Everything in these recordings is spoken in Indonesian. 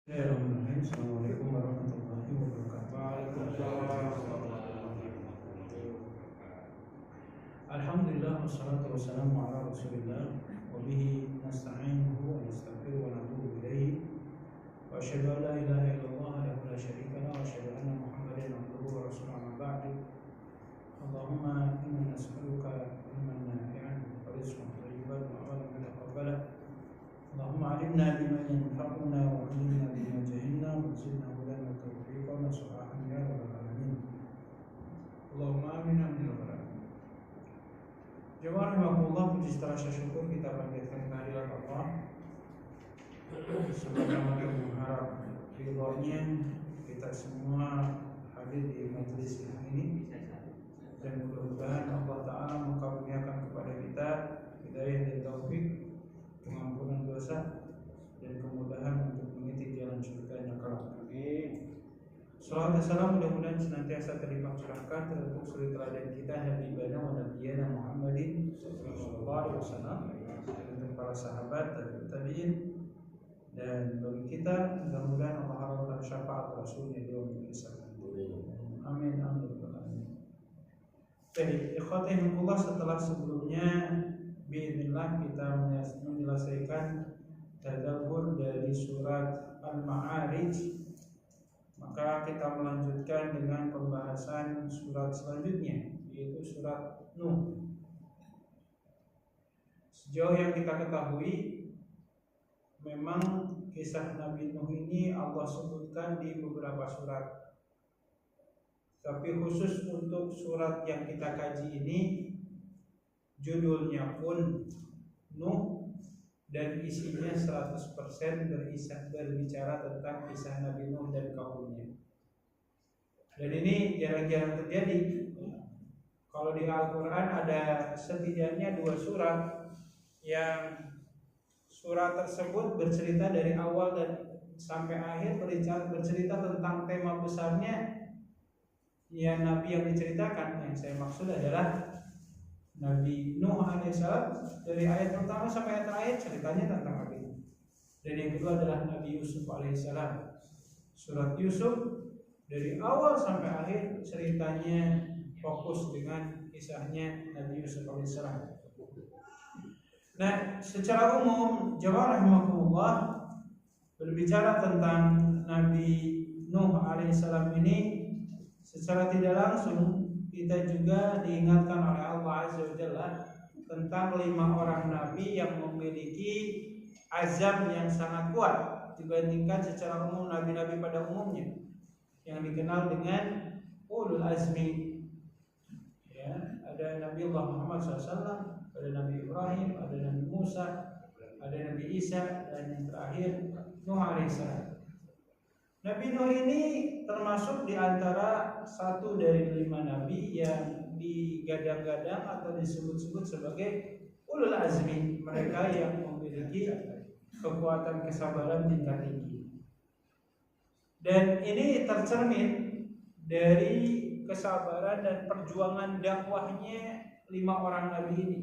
Bismillahirrahmanirrahim. Assalamualaikum warahmatullahi wabarakatuh. Alhamdulillah wassalatu wassalamu ala Rasulillah wa bihi nasta'inuhu wa nastaghfiruhu wa natubu ilaihi wa asyhadu an la ilaha illallah wahdahu la syarika lahu wa asyhadu anna Muhammadan abduhu wa rasuluhu amma ba'du. Allahumma inna nas'aluka ilman nafi'an wa rizqan thayyiban wa 'amalan mutaqabbalan. Allahumma 'allimna bima yanfa'una wa 'allimna bima jahilna wa zidna hudan wa tawfiqan wa salahan ya rabbal alamin. Allahumma amin amin ya rabbal alamin. Jemaah rahimakumullah, puji rasa syukur kita panjatkan kehadirat Allah. Semoga kita mengharap ridhonya kita semua hadir di majelis ini, dan mudah-mudahan Allah Ta'ala mengkaruniakan kepada kita hidayah dan taufik, pengampunan dosa, dan kemudahan untuk mengikuti jalan surga-Nya kelak. Amin. Salawat dan salam mudah-mudahan senantiasa terlimpah curahkan terhadap suri teladan kita Habibana wa Nabiyana Muhammadin sallallahu alaihi wasallam, dan para sahabat dan tabi'in, dan bagi kita mudah-mudahan Allah harapkan syafaat Rasulnya di yaumil hisab. Amin amin. Jadi ikhwatihinullah, setelah sebelumnya biidznillah kita menyelesaikan tadabbur dari surat Al-Ma'arij, maka kita melanjutkan dengan pembahasan surat selanjutnya, yaitu surat Nuh. Sejauh yang kita ketahui, memang kisah Nabi Nuh ini Allah sebutkan di beberapa surat. Tapi khusus untuk surat yang kita kaji ini, judulnya pun Nuh, dan isinya 100% berbicara tentang kisah Nabi Nuh dan kaumnya. Dan ini jarang-jarang terjadi. Kalau di Al-Quran ada setidaknya 2 surat yang surat tersebut bercerita dari awal dan sampai akhir, bercerita tentang tema besarnya yang Nabi yang diceritakan. Yang saya maksud adalah Nabi Nuh alaihissalam, dari ayat pertama sampai ayat terakhir ceritanya tentang Nabi Nuh. Dan yang kedua adalah Nabi Yusuf alaihissalam. Surat Yusuf dari awal sampai akhir ceritanya fokus dengan kisahnya Nabi Yusuf alaihissalam. Nah, secara umum jemaah rahimakumullah, berbicara tentang Nabi Nuh alaihissalam ini, secara tidak langsung kita juga diingatkan oleh Allah Azza wa Jalla tentang 5 orang nabi yang memiliki azam yang sangat kuat dibandingkan secara umum nabi-nabi pada umumnya, yang dikenal dengan ulul azmi. Ya, ada Nabi Allah Muhammad SAW, ada Nabi Ibrahim, ada Nabi Musa, ada Nabi Isa, dan yang terakhir Nuh alaihissalam. Nabi Nuh ini termasuk di antara 1 dari 5 nabi yang digadang-gadang atau disebut-sebut sebagai ulul azmi, mereka yang memiliki kekuatan kesabaran tingkat tinggi. Dan ini tercermin dari kesabaran dan perjuangan dakwahnya 5 orang nabi ini.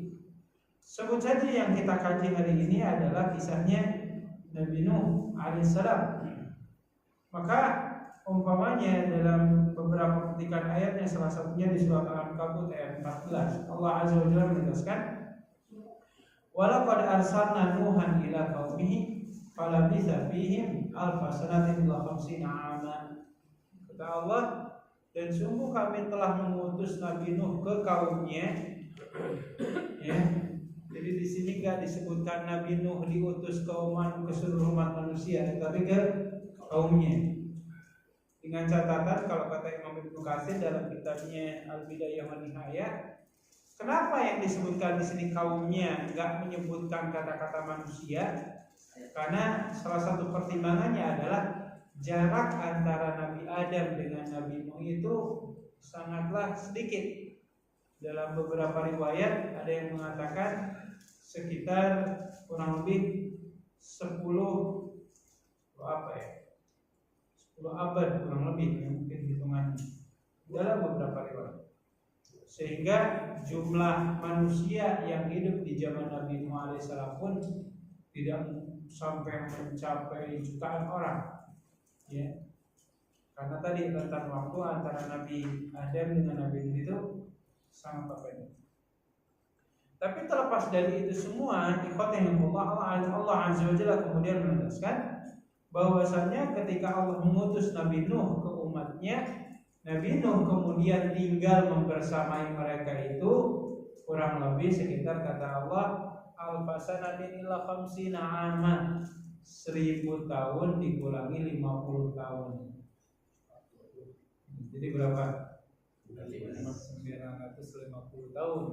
Sebut saja yang kita kaji hari ini adalah kisahnya Nabi Nuh alaihissalam. Maka umpamanya dalam beberapa petikan ayatnya, salah satunya di surat Al-Ankabut ayat 14, Allah Azza wa Jalla menegaskan, "Walaqad arsalna Nuhan ila qaumihi falabitha fihim alfa sanatin illa khamsina 'ama." Kata Allah, dan sungguh kami telah mengutus Nabi Nuh ke kaumnya. Ya. Jadi di sini enggak disebutkan Nabi Nuh diutus ke seluruh umat manusia, tetapi ke kaumnya. Dengan catatan, kalau kata Imam Ibnu Katsir dalam kitabnya Al-Bidayah wa Nihayah, kenapa yang disebutkan di sini kaumnya, enggak menyebutkan kata-kata manusia? Karena salah satu pertimbangannya adalah jarak antara Nabi Adam dengan Nabi Nuh itu sangatlah sedikit. Dalam beberapa riwayat ada yang mengatakan sekitar kurang lebih 10 abad kurang lebih, mungkin hitungannya dalam beberapa riwayat. Sehingga jumlah manusia yang hidup di zaman Nabi Nuh alaihissalam pun tidak sampai mencapai jutaan orang. ya. Karena tadi rentang waktu antara Nabi Adam dengan Nabi Nuh itu sangat pendek. Tapi terlepas dari itu semua, Allah Azza wa Jalla kemudian menegaskan bahwasannya ketika Allah mengutus Nabi Nuh ke umatnya, Nabi Nuh kemudian tinggal membersamai mereka itu kurang lebih sekitar kata Allah al-fasanatin illa khamsina ama, 1000 tahun dikurangi 50 tahun. Jadi berapa? 950 tahun.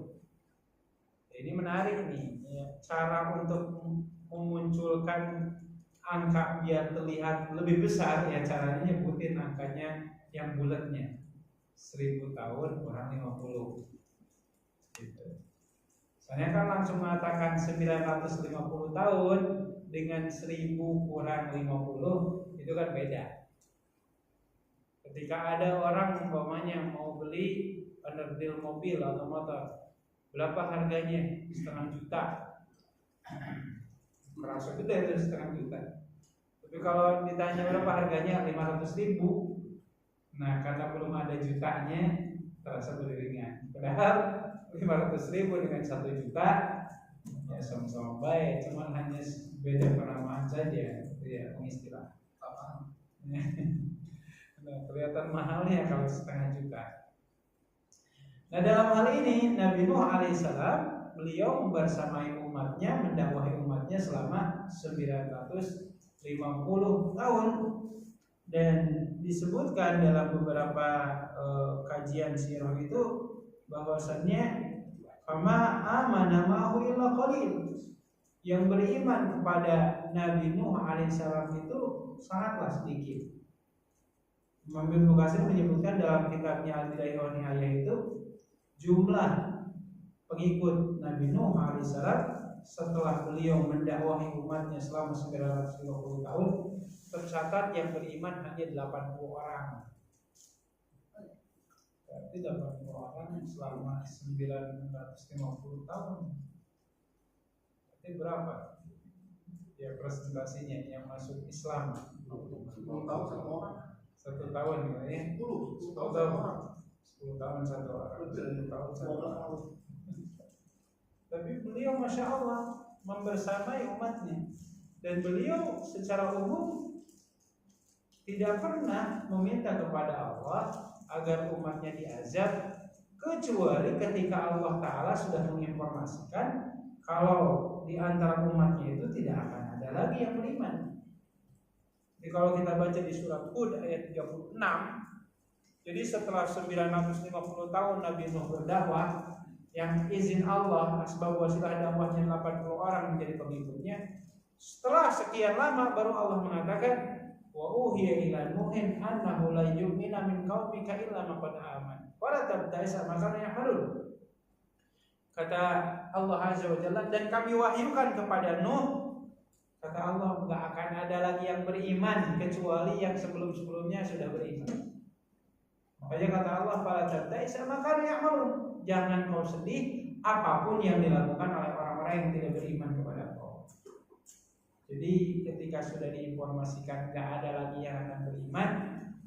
Ini menarik nih, ya. Cara untuk memunculkan angka biar terlihat lebih besar ya caranya nyebutin angkanya yang bulatnya. 1000 tahun kurang 50 gitu. Soalnya kan langsung mengatakan 950 tahun dengan 1000 kurang 50 itu kan beda. Ketika ada orang umpamanya mau beli onderdil mobil atau motor, berapa harganya? 500 juta. Merasa gede itu 500 juta. Tapi kalau ditanya berapa harganya 500.000, nah karena belum ada jutanya terasa beriringan. Padahal 500.000 dengan 1 juta ya sama-sama baik, cuma hanya beda penamaan saja, ya pengistilah. Nah, kelihatan mahalnya kalau 0,5 juta. Nah dalam hal ini Nabi Nuh alaihissalam beliau membersamai umatnya, mendakwahi umatnya selama 950 tahun, dan disebutkan dalam beberapa kajian sirah itu bahwasannya kama amana ma'hu illa qalil, yang beriman kepada Nabi Nuh alaihissalam itu sangatlah sedikit. Imam Ibnu Katsir menyebutkan dalam kitabnya Al-Bidayah wa Nihayah itu jumlah pengikut Nabi Nuh alaihissalam setelah beliau mendakwahi umatnya selama 950 tahun tercatat yang beriman hanya 80 orang. Berarti 80 orang selama 950 tahun. Berarti berapa? Ya presentasinya yang masuk Islam 10 tahun satu orang. 1 tahun ya. 10 tahun 1 orang. 10 tahun 1 orang. Tapi beliau Masya Allah membersamai umatnya, dan beliau secara umum tidak pernah meminta kepada Allah agar umatnya diazab, kecuali ketika Allah Ta'ala sudah menginformasikan kalau di antara umatnya itu tidak akan ada lagi yang beriman. Jadi kalau kita baca di surat Hud ayat 36, jadi setelah 950 tahun Nabi Nuh berdakwah, yang izin Allah asbab wasilah dakwahnya 80 orang menjadi pengikutnya, setelah sekian lama baru Allah mengatakan wa uhiya ila nuhin annahu la yu'mina min qaumika illa man qad aman wala tabta'is makana ya'malun. Kata Allah Azza wa Jalla, dan kami wahyukan kepada Nuh, kata Allah, enggak akan ada lagi yang beriman kecuali yang sebelum-sebelumnya sudah beriman. Makanya kata Allah, fala tabta'is makana ya'malun, jangan kau sedih apapun yang dilakukan oleh orang-orang yang tidak beriman kepada Allah. Jadi ketika sudah diinformasikan gak ada lagi yang akan beriman,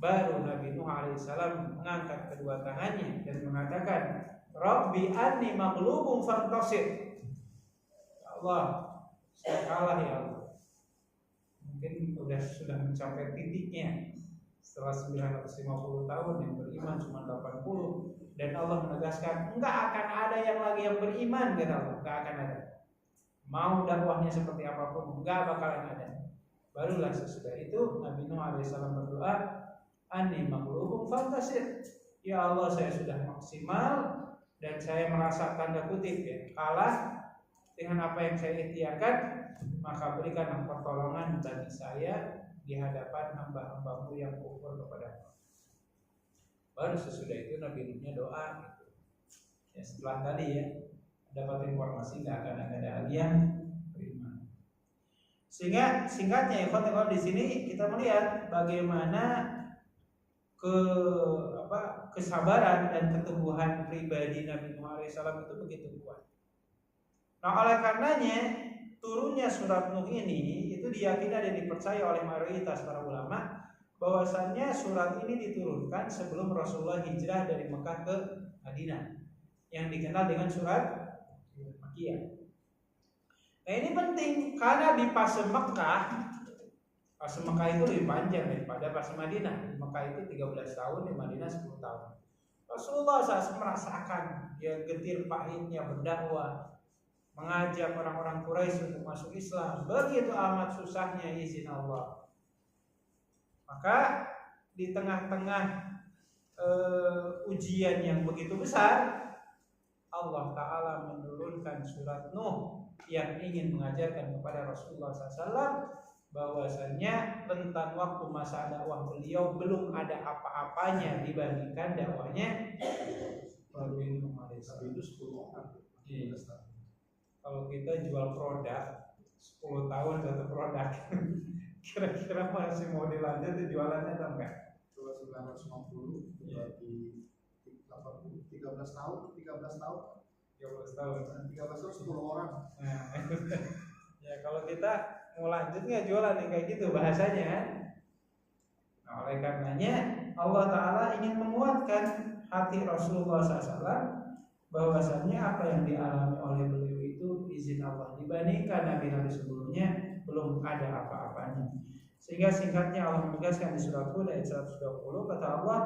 baru Nabi Nuh alaihissalam mengangkat kedua tangannya dan mengatakan, Rabbi anni maghlubun fantasir. Ya Allah, saya kalah ya Allah. Mungkin sudah mencapai titiknya. Setelah 950 tahun yang beriman cuma 80, dan Allah menegaskan enggak akan ada yang lagi yang beriman, kata Allah, enggak akan ada. Mau dakwahnya seperti apapun enggak bakalan ada. Barulah sesudah itu Nabi Nuh alaihissalam berdoa, anni maghlubun fantasir. Ya Allah, saya sudah maksimal dan saya merasa tanda kutip ya kalah dengan apa yang saya ikhtiarkan, maka berikanlah pertolongan bagi saya di hadapan hamba-hambamu yang kufur kepada Allah. Baru sesudah itu Nabi Nuhnya doa gitu. Ya setelah tadi ya dapat informasi nggak akan ada lagi yang beriman. Sehingga singkatnya ya di sini kita melihat bagaimana kesabaran dan keteguhan pribadi Nabi Nuh alaihissalam itu begitu kuat. Nah oleh karenanya turunnya surat Nuh ini itu diyakini dan dipercaya oleh mayoritas para ulama bahwasannya surat ini diturunkan sebelum Rasulullah hijrah dari Mekah ke Madinah, yang dikenal dengan surat Makkiyah. Nah ini penting karena di fase Mekah itu lebih panjang daripada fase Madinah. Di Mekah itu 13 tahun, di Madinah 10 tahun. Rasulullah SAW merasakan ya getir pahitnya berdakwah, mengajak orang-orang Quraisy untuk masuk Islam. Begitu amat susahnya izin Allah. Maka di tengah-tengah ujian yang begitu besar, Allah Ta'ala menurunkan surat Nuh yang ingin mengajarkan kepada Rasulullah SAW bahwasanya rentang waktu masa dakwah beliau belum ada apa-apanya dibandingkan dakwahnya Nabi Nuh alaihissalam. Itu 10 orang. Kalau kita jual produk 10 tahun satu produk, kira-kira masih mau dilanjut jualannya atau enggak? 1950 berarti 13 tahun 13 tahun 10 orang. Nah, ya kalau kita mau lanjut nggak jualan yang kayak gitu bahasanya. Nah, oleh karenanya Allah Ta'ala ingin menguatkan hati Rasulullah SAW bahwasannya apa yang dialami oleh beliau itu izin Allah, dibandingkan nabi-nabi sebelumnya belum ada apa-apanya. Sehingga singkatnya Allah menegaskan di surat Hud ayat 120, kata Allah,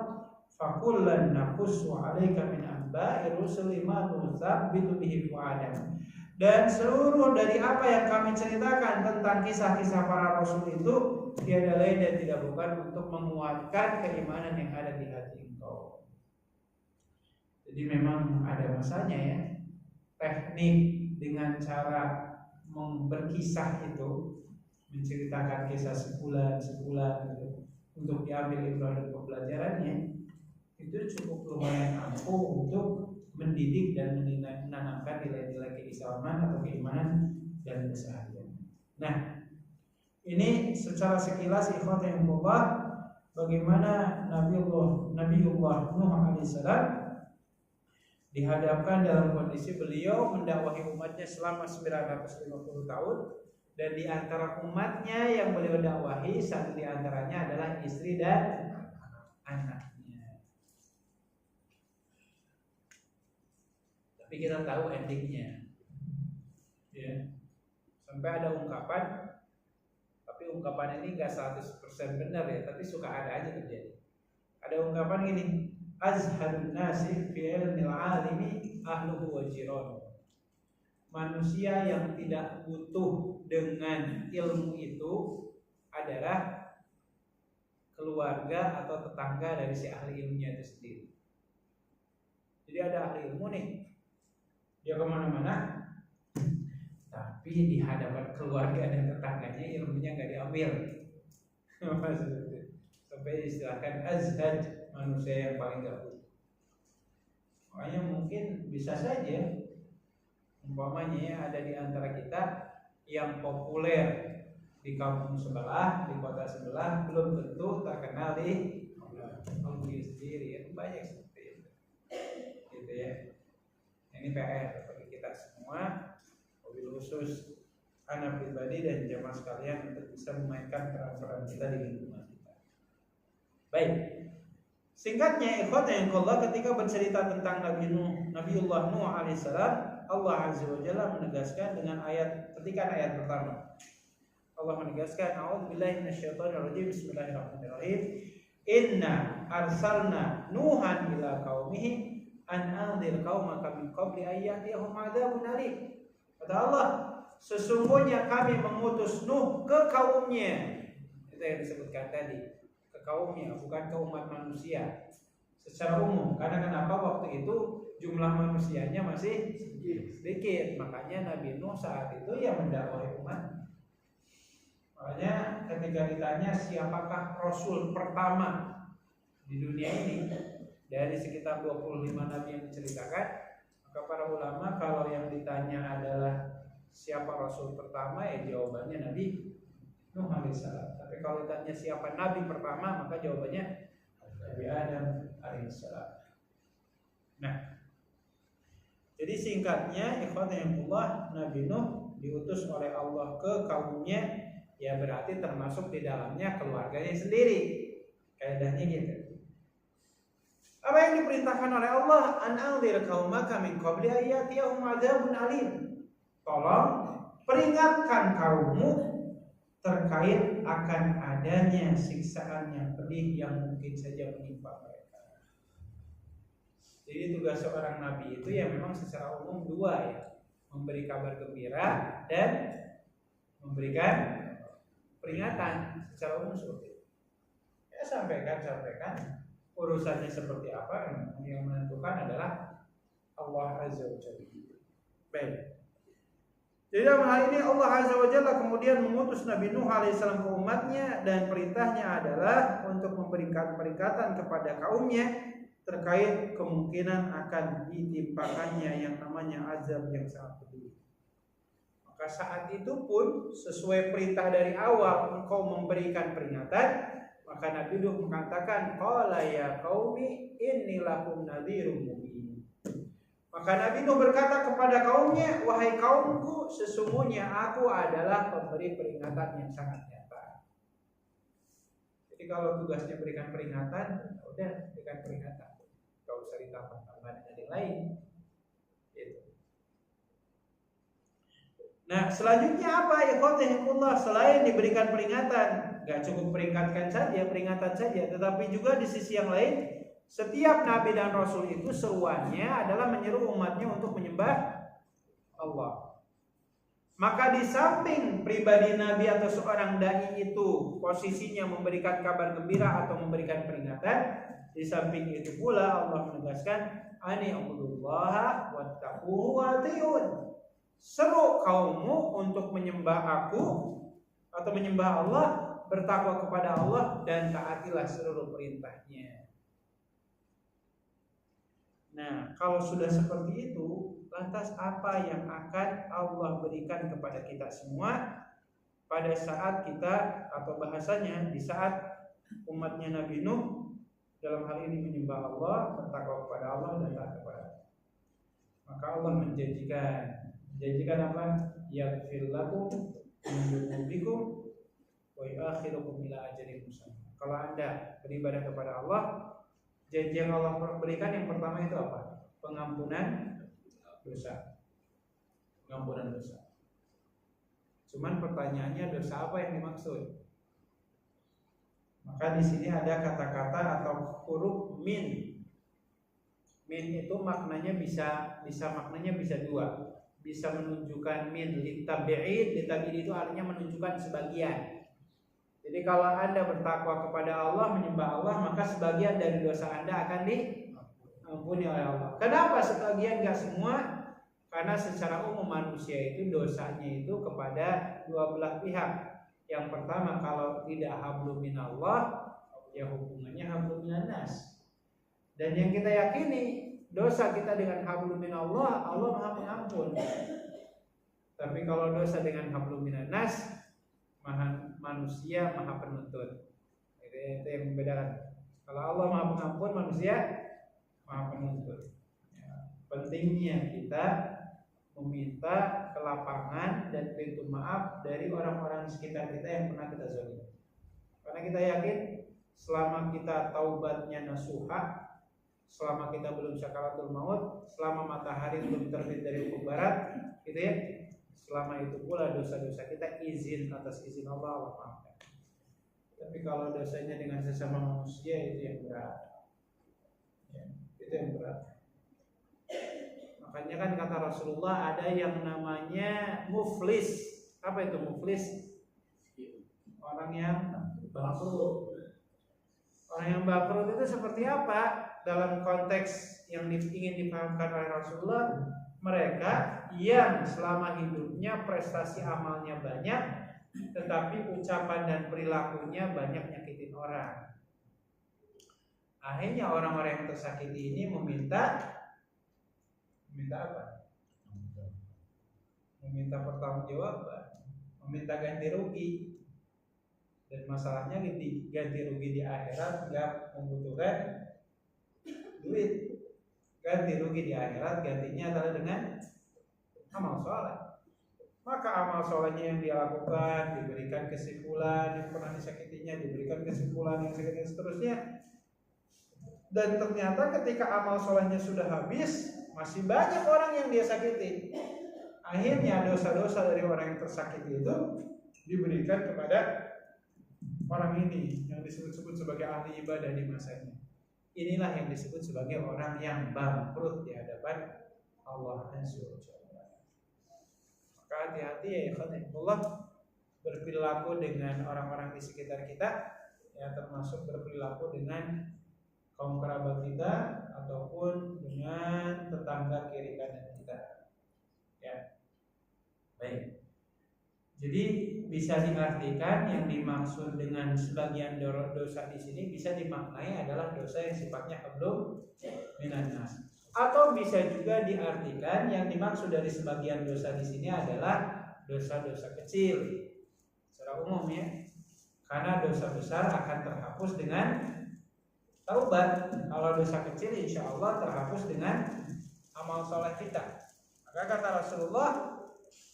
fakullan naqussu 'alaika min anba'i rusuli ma nuthabbitu bihi fu'adak. Dan seluruh dari apa yang kami ceritakan tentang kisah-kisah para rasul itu tiada lain dan tidak bukan untuk menguatkan keimanan yang ada di hati engkau. Jadi memang ada masanya ya, teknik dengan cara berkisah itu, menceritakan kisah sebulan gitu, untuk diambil ibrah dan pembelajarannya, itu cukup lumayan ampuh untuk mendidik dan menanamkan nilai-nilai keislaman atau keimanan dan keseharian. Nah, ini secara sekilas ikhwat yang Allah, bagaimana Nabiullah Nuh alaihissalam dihadapkan dalam kondisi beliau mendakwahi umatnya selama 950 tahun, dan di antara umatnya yang beliau dakwahi satu di antaranya adalah istri dan anak. Tapi kita tahu endingnya, ya. Sampai ada ungkapan, tapi ungkapan ini nggak 100% benar ya, tapi suka ada aja terjadi. Ada ungkapan gini, azhadun nasi fi ilmil alimi ahluhu wa jiran. Manusia yang tidak butuh dengan ilmu itu adalah keluarga atau tetangga dari si ahli ilmunya itu sendiri. Jadi ada ahli ilmu nih, dia kemana-mana, tapi di hadapan keluarga dan tetangganya ilmunya nggak diambil. Sampai istilahkan azhad, manusia yang paling nggak butuh. Makanya mungkin bisa saja umpamanya ada di antara kita yang populer di kampung sebelah, di kota sebelah, belum tentu terkenal di kampung sendiri. Banyak seperti itu, gitu ya. Ini PR bagi kita semua, wabil khusus anak pribadi dan jamaah sekalian, untuk bisa memainkan peran-peran kita di lingkungan kita. Baik, singkatnya ikhwat yang Allah, ketika bercerita tentang Nabiullah Nuh alaihissalam, Allah azza wa jalla menegaskan dengan petikan ayat pertama. Allah menegaskan, a'udzubillahi minasyaitonir rajim, bismillahirrahmanirrahim, inna arsalna nuhan ila qaumihi an anzir qaumaka min qabli ayyatihum adzabun alim. Kata Allah, sesungguhnya kami mengutus Nuh ke kaumnya. Itu yang disebutkan tadi, ke kaumnya, bukan ke umat manusia secara umum. Karena kenapa? Waktu itu jumlah manusianya masih sedikit. Makanya Nabi Nuh saat itu yang mendakwahi umat. Makanya ketika ditanya siapakah Rasul pertama di dunia ini, dari sekitar 25 nabi yang diceritakan, maka para ulama kalau yang ditanya adalah siapa Rasul pertama, ya jawabannya Nabi Nuh alaihissalam. Tapi kalau ditanya siapa nabi pertama, maka jawabannya Nabi Adam alaihissalam. Nah, jadi singkatnya ikhwanillah, Nabi Nuh diutus oleh Allah ke kaumnya, ya berarti termasuk di dalamnya keluarganya sendiri. Kaidahnya gitu. Apa yang diperintahkan oleh Allah? An anzir qaumaka min qabli ayyatiyahum adzabun alim. Tolong peringatkan kaummu terkait akan adanya siksaan yang pedih yang mungkin saja menimpa mereka. Jadi tugas seorang nabi itu ya memang secara umum dua ya, memberi kabar gembira dan memberikan peringatan secara umum seperti itu. Ya sampaikan. Urusannya seperti apa yang menentukan adalah Allah Azza wa Jalla. Baik. Jadi dalam hal ini Allah Azza wa Jalla kemudian mengutus Nabi Nuh alaihissalam ke umatnya dan perintahnya adalah untuk memberikan peringatan kepada kaumnya terkait kemungkinan akan ditimpakannya yang namanya azab yang sangat pedih. Maka saat itu pun sesuai perintah dari awal engkau memberikan peringatan, maka Nabi Nuh mengatakan qala ya qaumi inni lakum nadhirum mubin. Maka Nabi Nuh berkata kepada kaumnya, wahai kaumku, sesungguhnya aku adalah pemberi peringatan yang sangat nyata. Jadi kalau tugasnya berikan peringatan, udah berikan peringatan. Gak usah ditambah-tambah dengan yang lain. Gitu. Nah, selanjutnya apa? Ikhwatihimullah, selain diberikan peringatan, gak cukup peringatan saja, tetapi juga di sisi yang lain, setiap nabi dan rasul itu seruannya adalah menyeru umatnya untuk menyembah Allah. Maka di samping pribadi nabi atau seorang dai itu posisinya memberikan kabar gembira atau memberikan peringatan, di samping itu pula Allah menegaskan ani abudullaha wattaquhu wa'tiyun. Seru kaummu untuk menyembah aku atau menyembah Allah, bertakwa kepada Allah dan taatilah seluruh perintahnya. Nah, kalau sudah seperti itu, lantas apa yang akan Allah berikan kepada kita semua pada saat kita, atau bahasanya di saat umatnya Nabi Nuh dalam hal ini menyembah Allah, bertakwa kepada Allah dan taat kepada Allah. Maka Allah menjanjikan apa? Yaghfir lakum min dzunubikum wa yu'akhirukum ila ajalin musamma. Kalau Anda beribadah kepada Allah, janji yang Allah berikan yang pertama itu apa? Pengampunan dosa. Pengampunan dosa. Cuman pertanyaannya dosa apa yang dimaksud? Maka di sini ada kata-kata atau huruf min. Min itu maknanya bisa maknanya bisa dua. Bisa menunjukkan min litabi'id itu artinya menunjukkan sebagian. Jadi kalau Anda bertakwa kepada Allah, menyembah Allah, maka sebagian dari dosa Anda akan diampuni oleh Allah. Kenapa sebagian, enggak semua? Karena secara umum manusia itu dosanya itu kepada dua belah pihak. Yang pertama, kalau tidak hablum minallah, ya hukumannya hablum minannas. Dan yang kita yakini, dosa kita dengan hablum minallah, Allah Maha Pengampun. Tapi kalau dosa dengan hablum minannas, manusia Maha Penuntut. Itu yang membedakan. Kalau Allah Maha Pengampun, manusia Maha Penuntut. Ya, pentingnya kita meminta kelapangan dan pintu maaf dari orang-orang sekitar kita yang pernah kita zalimi. Karena kita yakin selama kita taubatnya nasuha, selama kita belum sakaratul maut, selama matahari belum terbit dari ufuk barat, gitu ya. Selama itu pula dosa-dosa kita atas izin Allah maafkan. Tapi kalau dosanya dengan sesama manusia itu yang berat. Ya, itu yang berat. Makanya kan kata Rasulullah ada yang namanya muflis. Apa itu muflis? Orang yang bangkrut. Orang yang bangkrut itu seperti apa? Dalam konteks yang ingin dipahamkan oleh Rasulullah, mereka yang selama hidupnya prestasi amalnya banyak, tetapi ucapan dan perilakunya banyak nyakitin orang. Akhirnya orang-orang yang tersakiti ini meminta apa? Meminta pertanggungjawaban, meminta ganti rugi. Dan masalahnya ganti rugi di akhirat nggak membutuhkan duit. Ganti rugi di akhirat gantinya adalah dengan amal soleh. maka amal solehnya yang dia lakukan diberikan kesimpulan, yang pernah disakitinya diberikan kesimpulan, yang sakitnya seterusnya. Dan ternyata ketika amal solehnya sudah habis, masih banyak orang yang dia sakiti. Akhirnya dosa-dosa dari orang yang tersakiti itu diberikan kepada orang ini yang disebut-sebut sebagai ahli ibadah di masanya. Inilah yang disebut sebagai orang yang bangkrut di hadapan Allah Azza wa Jalla. Maka hati-hati ya ikhwanillah berperilaku dengan orang-orang di sekitar kita, ya termasuk berperilaku dengan kaum kerabat kita ataupun dengan tetangga kiri kanan kita. Ya. Baik. Jadi bisa diartikan yang dimaksud dengan sebagian dosa di sini bisa dimaknai adalah dosa yang sifatnya hablum minan nas. Atau bisa juga diartikan yang dimaksud dari sebagian dosa di sini adalah dosa-dosa kecil secara umum ya. Karena dosa besar akan terhapus dengan taubat. Kalau dosa kecil insya Allah terhapus dengan amal soleh kita. Maka kata Rasulullah,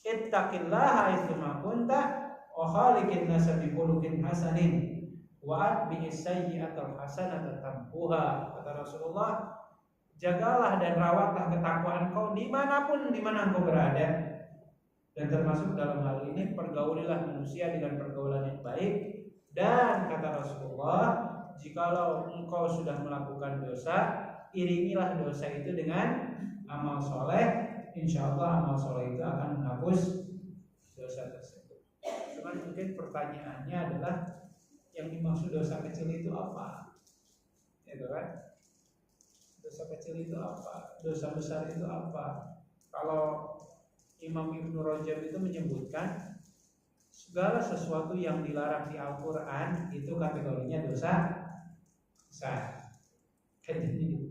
ittaqillaha aitsuma kunta wa khaliqin nasa bi khuluqin hasanin wa atbi'is sayyi'atal hasanata tamhuha. Kata Rasulullah, jagalah dan rawatlah ketakwaan kau dimanapun dimana engkau berada, dan termasuk dalam hal ini pergaulilah manusia dengan pergaulan yang baik. Dan kata Rasulullah, jikalau engkau sudah melakukan dosa, iringilah dosa itu dengan amal soleh. Insya Allah amal soleh itu akan menghapus dosa tersebut. Cuman mungkin pertanyaannya adalah yang dimaksud dosa kecil itu apa? Itu kan? Dosa kecil itu apa? Dosa besar itu apa? Kalau Imam Ibnu Rajab itu menyebutkan segala sesuatu yang dilarang di Al-Quran itu kategorinya dosa besar. Jadi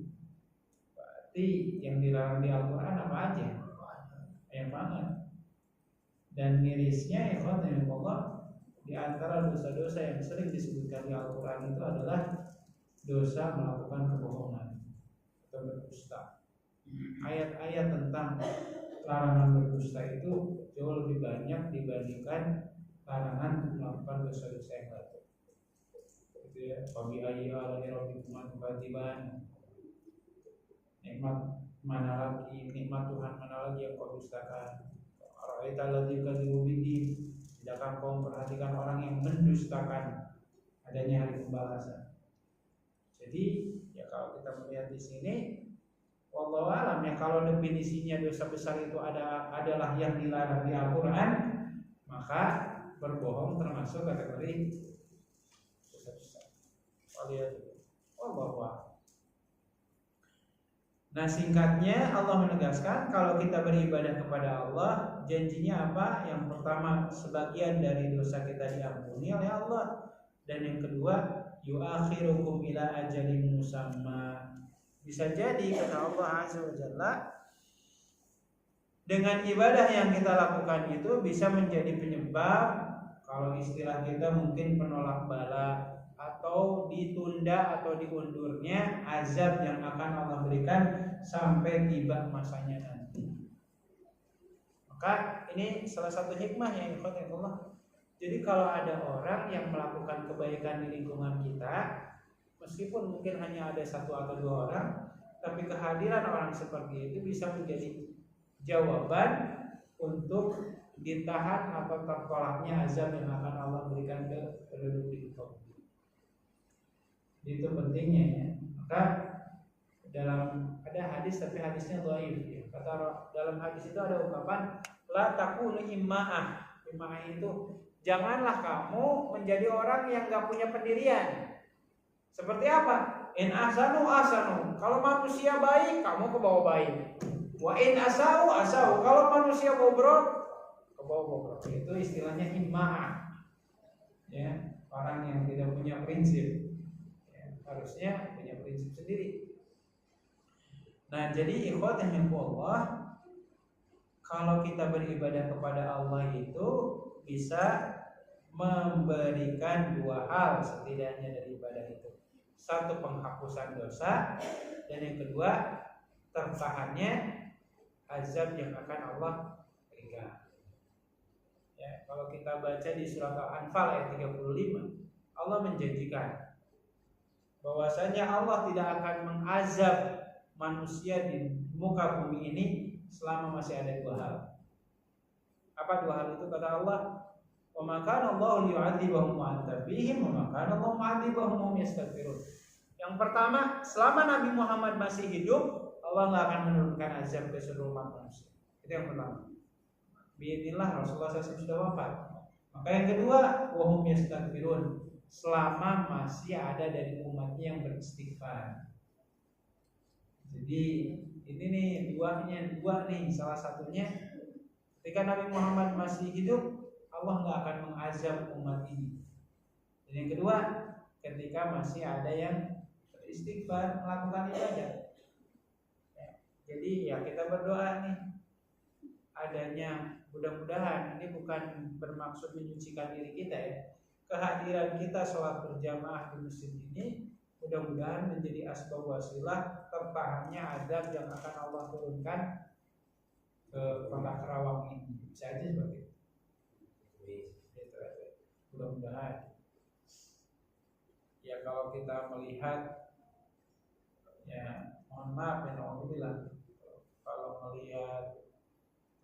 berarti yang dilarang di Al-Quran apa aja? Banyak banget. Dan mirisnya ya Allah, di antara dosa-dosa yang sering disebutkan di Al-Quran itu adalah dosa melakukan kebohongan atau berdusta. Ayat-ayat tentang larangan berdusta itu jauh lebih banyak dibandingkan larangan melakukan dosa-dosa yang lain. Itu ya, fabi ayyi ala'i rabbikuma tukadziban. Nikmat mana lagi, nikmat Tuhan mana lagi yang kau dustakan? Ara'aita allazi yukadzibu biddin. Tidakkah kau memperhatikan orang yang mendustakan adanya hari pembalasan? Jadi ya kalau kita melihat di sini, wallahu alam ya, kalau definisinya dosa besar itu adalah yang dilarang di Al-Quran, maka berbohong termasuk kategori dosa besar. Wallahu alam. Nah singkatnya Allah menegaskan kalau kita beribadah kepada Allah, janjinya apa? Yang pertama, sebagian dari dosa kita diampuni oleh Allah. Dan yang kedua, yu'akhirukum ila ajalin musamma. Bisa jadi kata Allah Azza wa Jalla, dengan ibadah yang kita lakukan itu bisa menjadi penyebab, kalau istilah kita mungkin penolak bala, atau ditunda atau diundurnya azab yang akan Allah berikan sampai tiba masanya nanti. Maka ini salah satu hikmah yang ikhwan Allah. Jadi kalau ada orang yang melakukan kebaikan di lingkungan kita, meskipun mungkin hanya ada satu atau dua orang, tapi kehadiran orang seperti itu bisa menjadi jawaban untuk ditahan atau tertolaknya azab yang akan Allah berikan ke penduduk di kaum. Itu pentingnya ya. Maka dalam ada hadis, tapi hadisnya dhaif ya. Kata dalam hadis itu ada ungkapan la takunu imma'ah. Imma'ah itu janganlah kamu menjadi orang yang enggak punya pendirian. Seperti apa? In ahsanu ahsanu. Kalau manusia baik, kamu ke bawah baik. Wa in asau asau. Kalau manusia bobrok, ke bawah bobrok. Itu istilahnya imma'ah. Ya, orang yang tidak punya prinsip. Harusnya punya prinsip sendiri. Nah, jadi ikhwatan yang Allah, kalau kita beribadah kepada Allah itu bisa memberikan dua hal setidaknya dari ibadah itu. Satu, penghapusan dosa, dan yang kedua, tertahannya azab yang akan Allah berikan. Ya, kalau kita baca di surat Al-Anfal ayat 35, Allah menjanjikan bahwasanya Allah tidak akan mengazab manusia di muka bumi ini selama masih ada dua hal. Apa dua hal itu? Kata Allah, "Wa ma kana Allahu liyu'adzibahum wa anta fihim, wa ma kana Allahu mu'adzibahum wa hum yastaghfirun." Yang pertama, selama Nabi Muhammad masih hidup, Allah nggak akan menurunkan azab ke seluruh umat manusia. Itu yang pertama. Biidznillah Rasulullah SAW sudah wafat. Maka yang kedua, wa hum yastaghfirun, selama masih ada dari umatnya yang beristighfar. Jadi ini nih dua nih, salah satunya ketika Nabi Muhammad masih hidup, Allah nggak akan mengazab umat ini. Dan yang kedua, ketika masih ada yang beristighfar, melakukan ibadah. Jadi ya kita berdoa nih, adanya mudah-mudahan ini bukan bermaksud menyucikan diri kita ya. Kehadiran kita sholat berjamaah di masjid ini mudah-mudahan menjadi asbab wasilah tertahannya azab yang akan Allah turunkan ke kota Karawang ini. Bisa aja seperti itu. Mudah-mudahan. Ya kalau kita melihat, ya mohon maaf ya, alhamdulillah, kalau melihat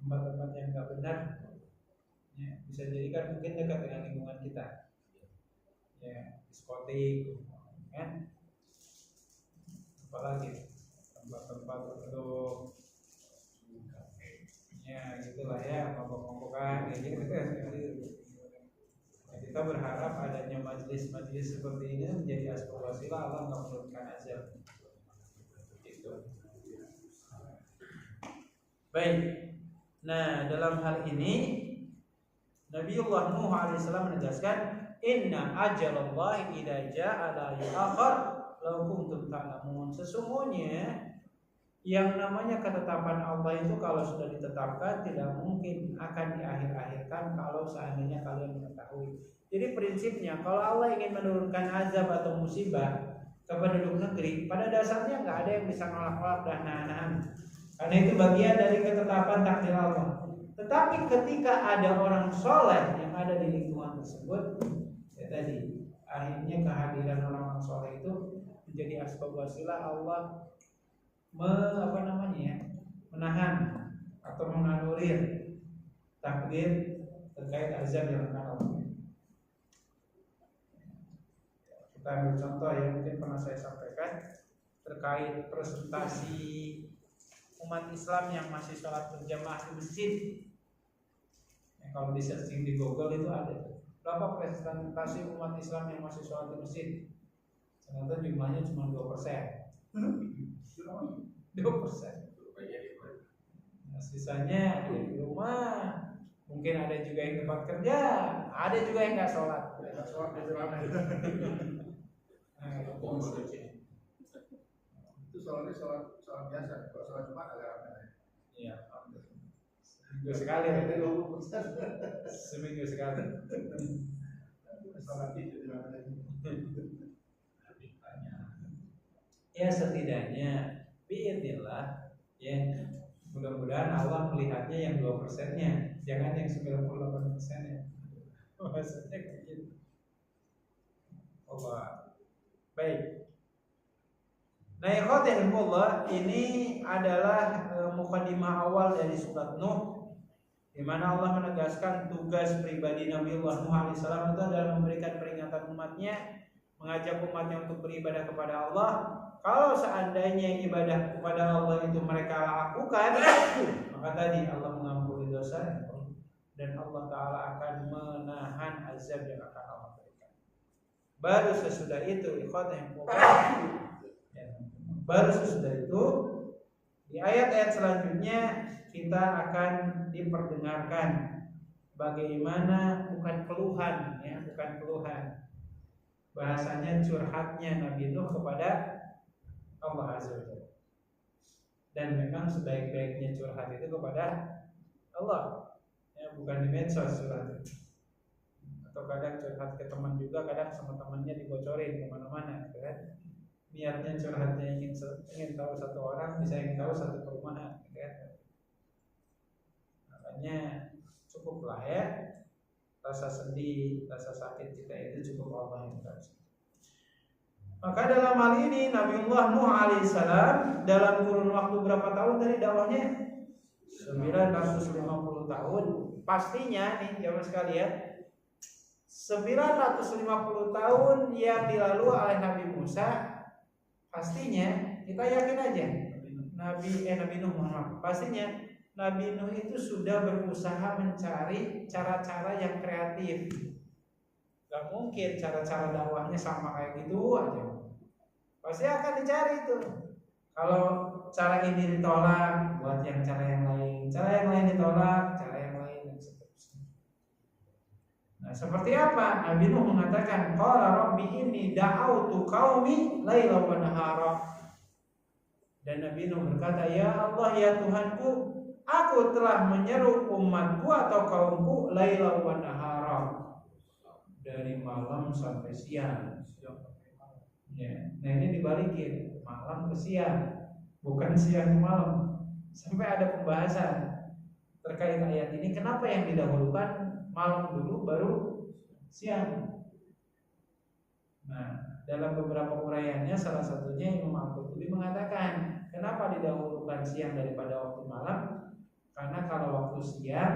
tempat-tempat yang nggak benar, ya, bisa jadi kan mungkin dekat dengan lingkungan kita, ya diskotik, kan, apalagi tempat-tempat untuk, ya gitulah ya, mabok-mabokan, gitu. Ya, kita berharap adanya majelis-majelis seperti ini menjadi asbab wasilah Allah nggak menurunkan azab. Gitu. Baik. Nah, dalam hal ini Nabiullah Nuh alaihissalam menegaskan, inna ajalallahi idza jaa la yu'akhkhar law kuntum ta'lamun. Sesungguhnya yang namanya ketetapan Allah itu kalau sudah ditetapkan tidak mungkin akan diakhir-akhirkan kalau seandainya kalian mengetahui. Jadi prinsipnya kalau Allah ingin menurunkan azab atau musibah ke penduduk negeri, pada dasarnya nggak ada yang bisa nolak-nolak dan nahan-nahan. Karena itu bagian dari ketetapan takdir Allah. Tetapi ketika ada orang soleh yang ada di lingkungan tersebut, ya tadi akhirnya kehadiran orang-orang soleh itu menjadi asbab wasilah Allah menahan atau menganulir takdir terkait azab yang akan Allah. Kita ambil contoh yang mungkin pernah saya sampaikan terkait presentasi umat Islam yang masih sholat berjamaah di masjid. Ya, kalau di searching di Google itu ada berapa presentasi umat Islam yang masih sholat di masjid. Ternyata jumlahnya cuma 2%. 2%. Nah, sisanya di rumah. Mungkin ada juga yang tempat kerja, ada juga yang nggak sholat. Nggak sholat di rumah. Itu sholatnya sholat biasa, kalau sholat Jumat agak ramai. Iya, seminggu sekali. Seminggu sekali. Sholat itu di mana lagi? Ya setidaknya biidznillah, ya mudah-mudahan Allah melihatnya yang 2%-nya, jangan yang 98%-nya. Maksudnya kayak gitu. Allah. Baik. Nah, ikhwatillah, ini adalah mukadimah awal dari surat Nuh, di mana Allah menegaskan tugas pribadi Nabiullah Nuh alaihissalam itu adalah memberikan peringatan umatnya, mengajak umatnya untuk beribadah kepada Allah. Kalau seandainya ibadah kepada Allah itu mereka lakukan, maka tadi Allah mengampuni dosa dan Allah Ta'ala akan menahan azab yang akan Allah berikan. Baru sesudah itu, baru sesudah itu di ayat-ayat selanjutnya kita akan diperdengarkan bagaimana bukan keluhan, ya bukan keluhan, bahasanya curhatnya Nabi Nuh kepada Allah Azza wa Jalla. Dan memang sebaik-baiknya curhat itu kepada Allah, ya bukan di medsos curhat. Atau kadang curhat ke teman juga, kadang sama temannya dibocorin kemana-mana, kan? Niatnya curhatnya ingin tahu satu orang, bisa ingin tahu satu perumahan, kan? Makanya cukuplah ya rasa sedih, rasa sakit kita itu cukup Allah yang tahu. Maka dalam hal ini Nabiullah Nuh alaihissalam dalam kurun waktu berapa tahun tadi dakwahnya? 950 tahun. Pastinya nih jamaah sekalian, 950 tahun yang dilalui oleh Nabi Musa, pastinya kita yakin aja Nabi Nuh, pastinya Nabi Nuh itu sudah berusaha mencari cara-cara yang kreatif. Gak mungkin cara-cara dakwahnya sama kayak gitu aja. Pasti akan dicari itu. Kalau cara ini ditolak, buat yang cara yang lain. Cara yang lain ditolak, cara yang lain dan seterusnya. Nah, seperti apa? Nabi Nuh mengatakan, qala rabbi inni da'autu qaumi laila wa nahara. Dan Nabi Nuh berkata, ya Allah, ya Tuhanku, aku telah menyeru umatku atau kaumku laila wa nahara, dari malam sampai siang. Ya. Nah ini dibalikin, malam ke siang, bukan siang ke malam. Sampai ada pembahasan terkait ayat ini, kenapa yang didahulukan malam dulu baru siang. Nah, dalam beberapa uraiannya salah satunya Imam Al-Qurtubi mengatakan, kenapa didahulukan siang daripada waktu malam? Karena kalau waktu siang,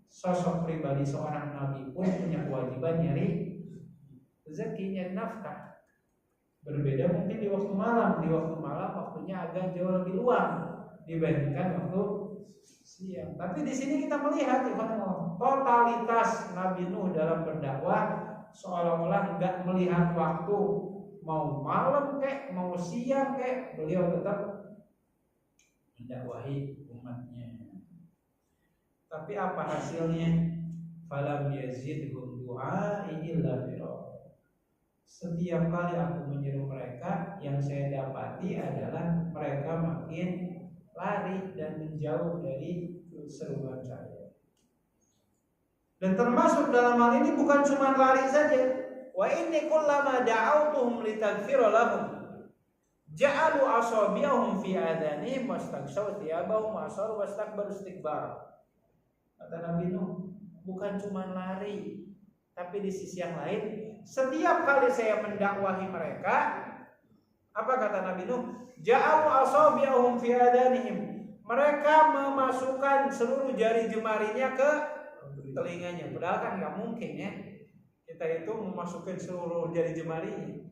sosok pribadi seorang nabi pun punya kewajiban nyari rezeki, nyari nafkah. Berbeda mungkin di waktu malam. Di waktu malam waktunya agak jauh lebih luang dibandingkan waktu siang. Tapi di sini kita melihat totalitas Nabi Nuh dalam berdakwah seolah-olah enggak melihat waktu, mau malam kek, mau siang kek, beliau tetap mendakwahi umatnya. Tapi apa hasilnya? Falam yazidhum du'ai illa firara. Setiap kali aku menyeru mereka, yang saya dapati adalah mereka makin lari dan menjauh dari seruan saya. Dan termasuk dalam hal ini bukan cuma lari saja. Wa inni kullama da'awtuhum litaghfira lahum ja'alu asabi'ahum fi adhanihim wastaghshaw thiyabahum wa asaru wastakbaru istikbar. Kata Nabi Nuh, bukan cuma lari, tapi di sisi yang lain, setiap kali saya mendakwahi mereka, apa kata Nabi Nuh? Ja'alu asabi'ahum fi adhanihim. Mereka memasukkan seluruh jari jemarinya ke telinganya. Padahal kan nggak mungkin ya kita itu memasukkan seluruh jari jemarinya.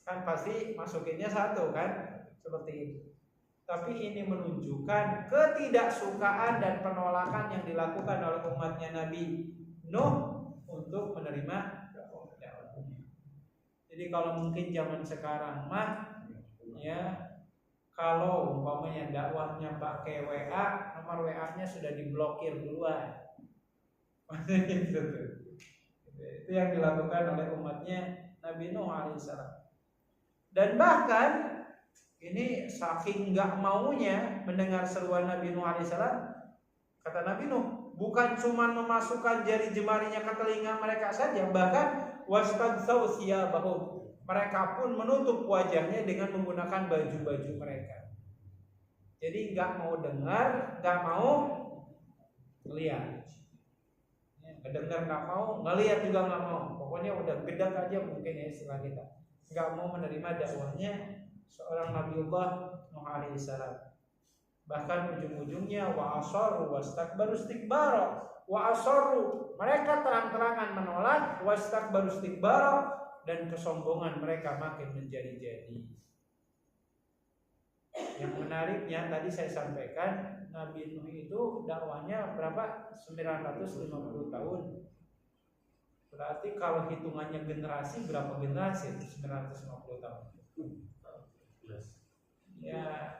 Kan pasti masukinnya satu kan, seperti ini. Tapi ini menunjukkan ketidaksukaan dan penolakan yang dilakukan oleh umatnya Nabi Nuh untuk menerima dakwahnya. Jadi kalau mungkin zaman sekarang mah ya, kalau umpamanya dakwahnya pakai WA, nomor WA-nya sudah diblokir duluan. Itu yang dilakukan oleh umatnya Nabi Nuh alaihissalam. Dan bahkan ini saking nggak maunya mendengar seruan Nabi Nuh alaihissalam, kata Nabi Nuh, bukan cuma memasukkan jari jemarinya ke telinga mereka saja, bahkan wastadzau thiyabahum, mereka pun menutup wajahnya dengan menggunakan baju-baju mereka. Jadi nggak mau dengar, nggak mau ngelihat. Dengar nggak mau, ngelihat juga nggak mau. Pokoknya udah gedak aja mungkin ya istilah kita. Nggak mau menerima dakwahnya seorang Nabiullah Nuh alaihissalam. Bahkan ujung-ujungnya wa asaru wastakbaru istikbara. Wa asaru, mereka terang-terangan menolak, wastakbaru istikbara, dan kesombongan mereka makin menjadi-jadi. Yang menariknya tadi saya sampaikan, Nabi Nuh itu dakwahnya berapa? 950 tahun. Berarti kalau hitungannya generasi, berapa generasi? 950 tahun.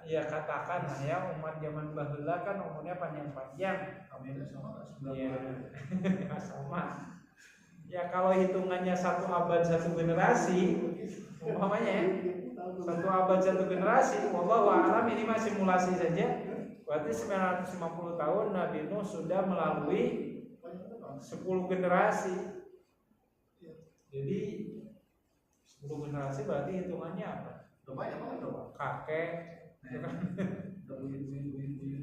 Ya katakan lah ya, umat zaman baheula kan umurnya panjang-panjang. Ya, sama. Ya kalau hitungannya 1 abad 1 generasi, umpamanya ya, 1 abad 1 generasi, wallahu a'lam, ini masih simulasi saja. Berarti 950 tahun Nabi Nuh sudah melalui 10 generasi. Jadi 10 generasi berarti hitungannya apa? Kakek,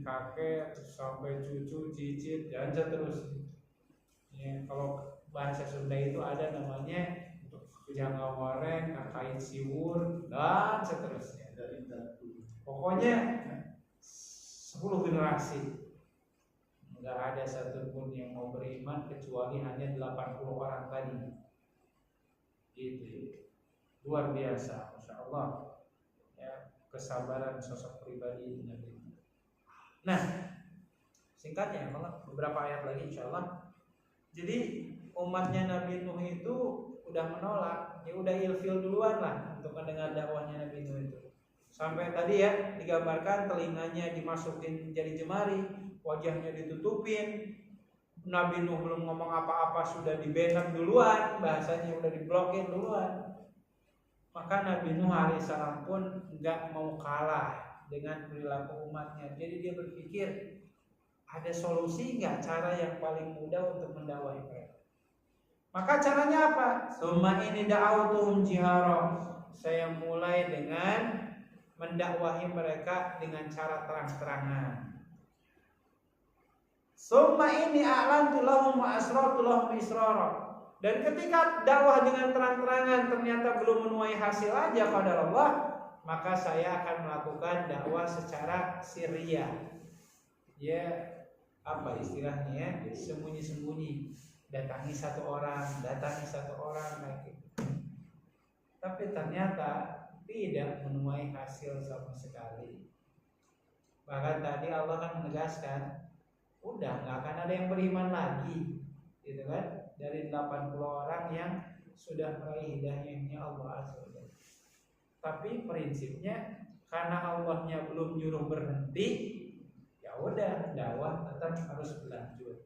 kakek sampai cucu, cicit, dan seterusnya. Ya, kalau bahasa Sunda itu ada namanya jangka goreng, kakain siwur, dan seterusnya. Pokoknya 10 generasi nggak ada satupun yang mau beriman kecuali hanya 80 orang tadi. Gitu. Luar biasa, Masya Allah. Ya, kesabaran sosok pribadi Nabi. Nah, singkatnya, kalau beberapa ayat lagi insya Allah. Jadi umatnya Nabi Nuh itu udah menolak, ya udah ilfil duluan lah untuk mendengar dakwahnya Nabi Nuh itu. Sampai tadi ya digambarkan telinganya dimasukin jari jemari, wajahnya ditutupin. Nabi Nuh belum ngomong apa-apa sudah dibenak duluan, bahasanya udah diblokir duluan. Maka Nabi Nuh alaihissalam pun nggak mau kalah dengan perilaku umatnya. Jadi dia berpikir ada solusi nggak, cara yang paling mudah untuk mendakwahi mereka. Maka caranya apa? Summa ini da'autuhum jihara. Saya mulai dengan mendakwahi mereka dengan cara terang-terangan. Summa ini a'lantu lahum wa asrartu lahum israra. Dan ketika dakwah dengan terang-terangan ternyata belum menuai hasil aja pada Allah, maka saya akan melakukan dakwah secara sirriyah. Ya, apa istilahnya? Sembunyi-sembunyi. Datangi satu orang kayak gitu. Tapi ternyata tidak menuai hasil sama sekali. Bahkan tadi Allah kan menegaskan, udah nggak akan ada yang beriman lagi, gitu kan? Dari 80 orang yang sudah meraih hidayahnya Allah Azza wa Jalla. Tapi prinsipnya karena Allahnya belum nyuruh berhenti, ya udah dakwah tetap harus berlanjut.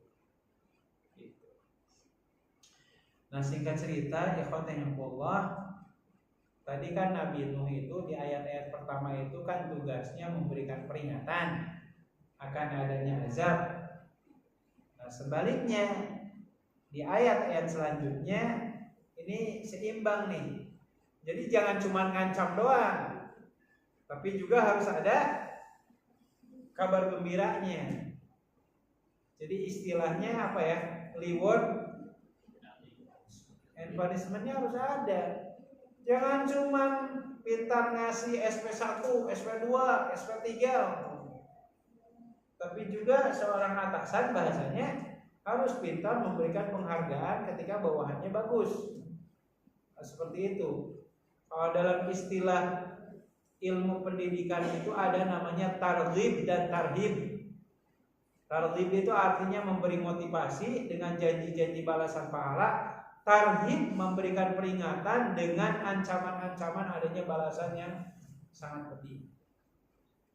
Gitu. Nah, singkat cerita, ikhwanillah, tadi kan Nabi Nuh itu di ayat-ayat pertama itu kan tugasnya memberikan peringatan akan adanya azab. Nah, sebaliknya di ayat-ayat selanjutnya ini seimbang nih. Jadi jangan cuma ngancam doang, tapi juga harus ada kabar gembiranya. Jadi istilahnya apa ya? Reward and punishment-nya harus ada. Jangan cuma pintar ngasih SP1, SP2, SP3, tapi juga seorang atasan bahasanya harus pintar memberikan penghargaan ketika bawahannya bagus. Nah, seperti itu. Kalau dalam istilah ilmu pendidikan itu ada namanya targhib dan tarhib. Targhib itu artinya memberi motivasi dengan janji-janji balasan pahala. Tarhib memberikan peringatan dengan ancaman-ancaman adanya balasan yang sangat pedih.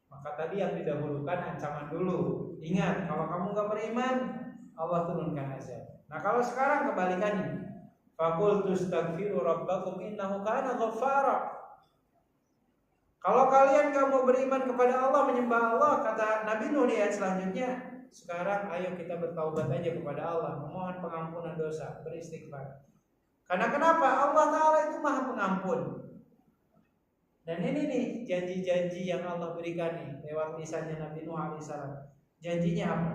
Maka tadi yang didahulukan ancaman dulu. Ingat, kalau kamu gak beriman, Allah turunkan azab. Nah, kalau sekarang kebalikannya, faqultu astaghfiru rabbakum innahu kana ghaffara. Kalau kalian gak mau beriman kepada Allah, menyembah Allah, kata Nabi Nuh di ayat selanjutnya, sekarang ayo kita bertaubat aja kepada Allah, memohon pengampunan dosa, beristighfar. Karena kenapa? Allah Ta'ala itu Maha Pengampun. Dan ini nih janji-janji yang Allah berikan nih lewat lisannya Nabi Nuh alaihissalam. Janjinya apa?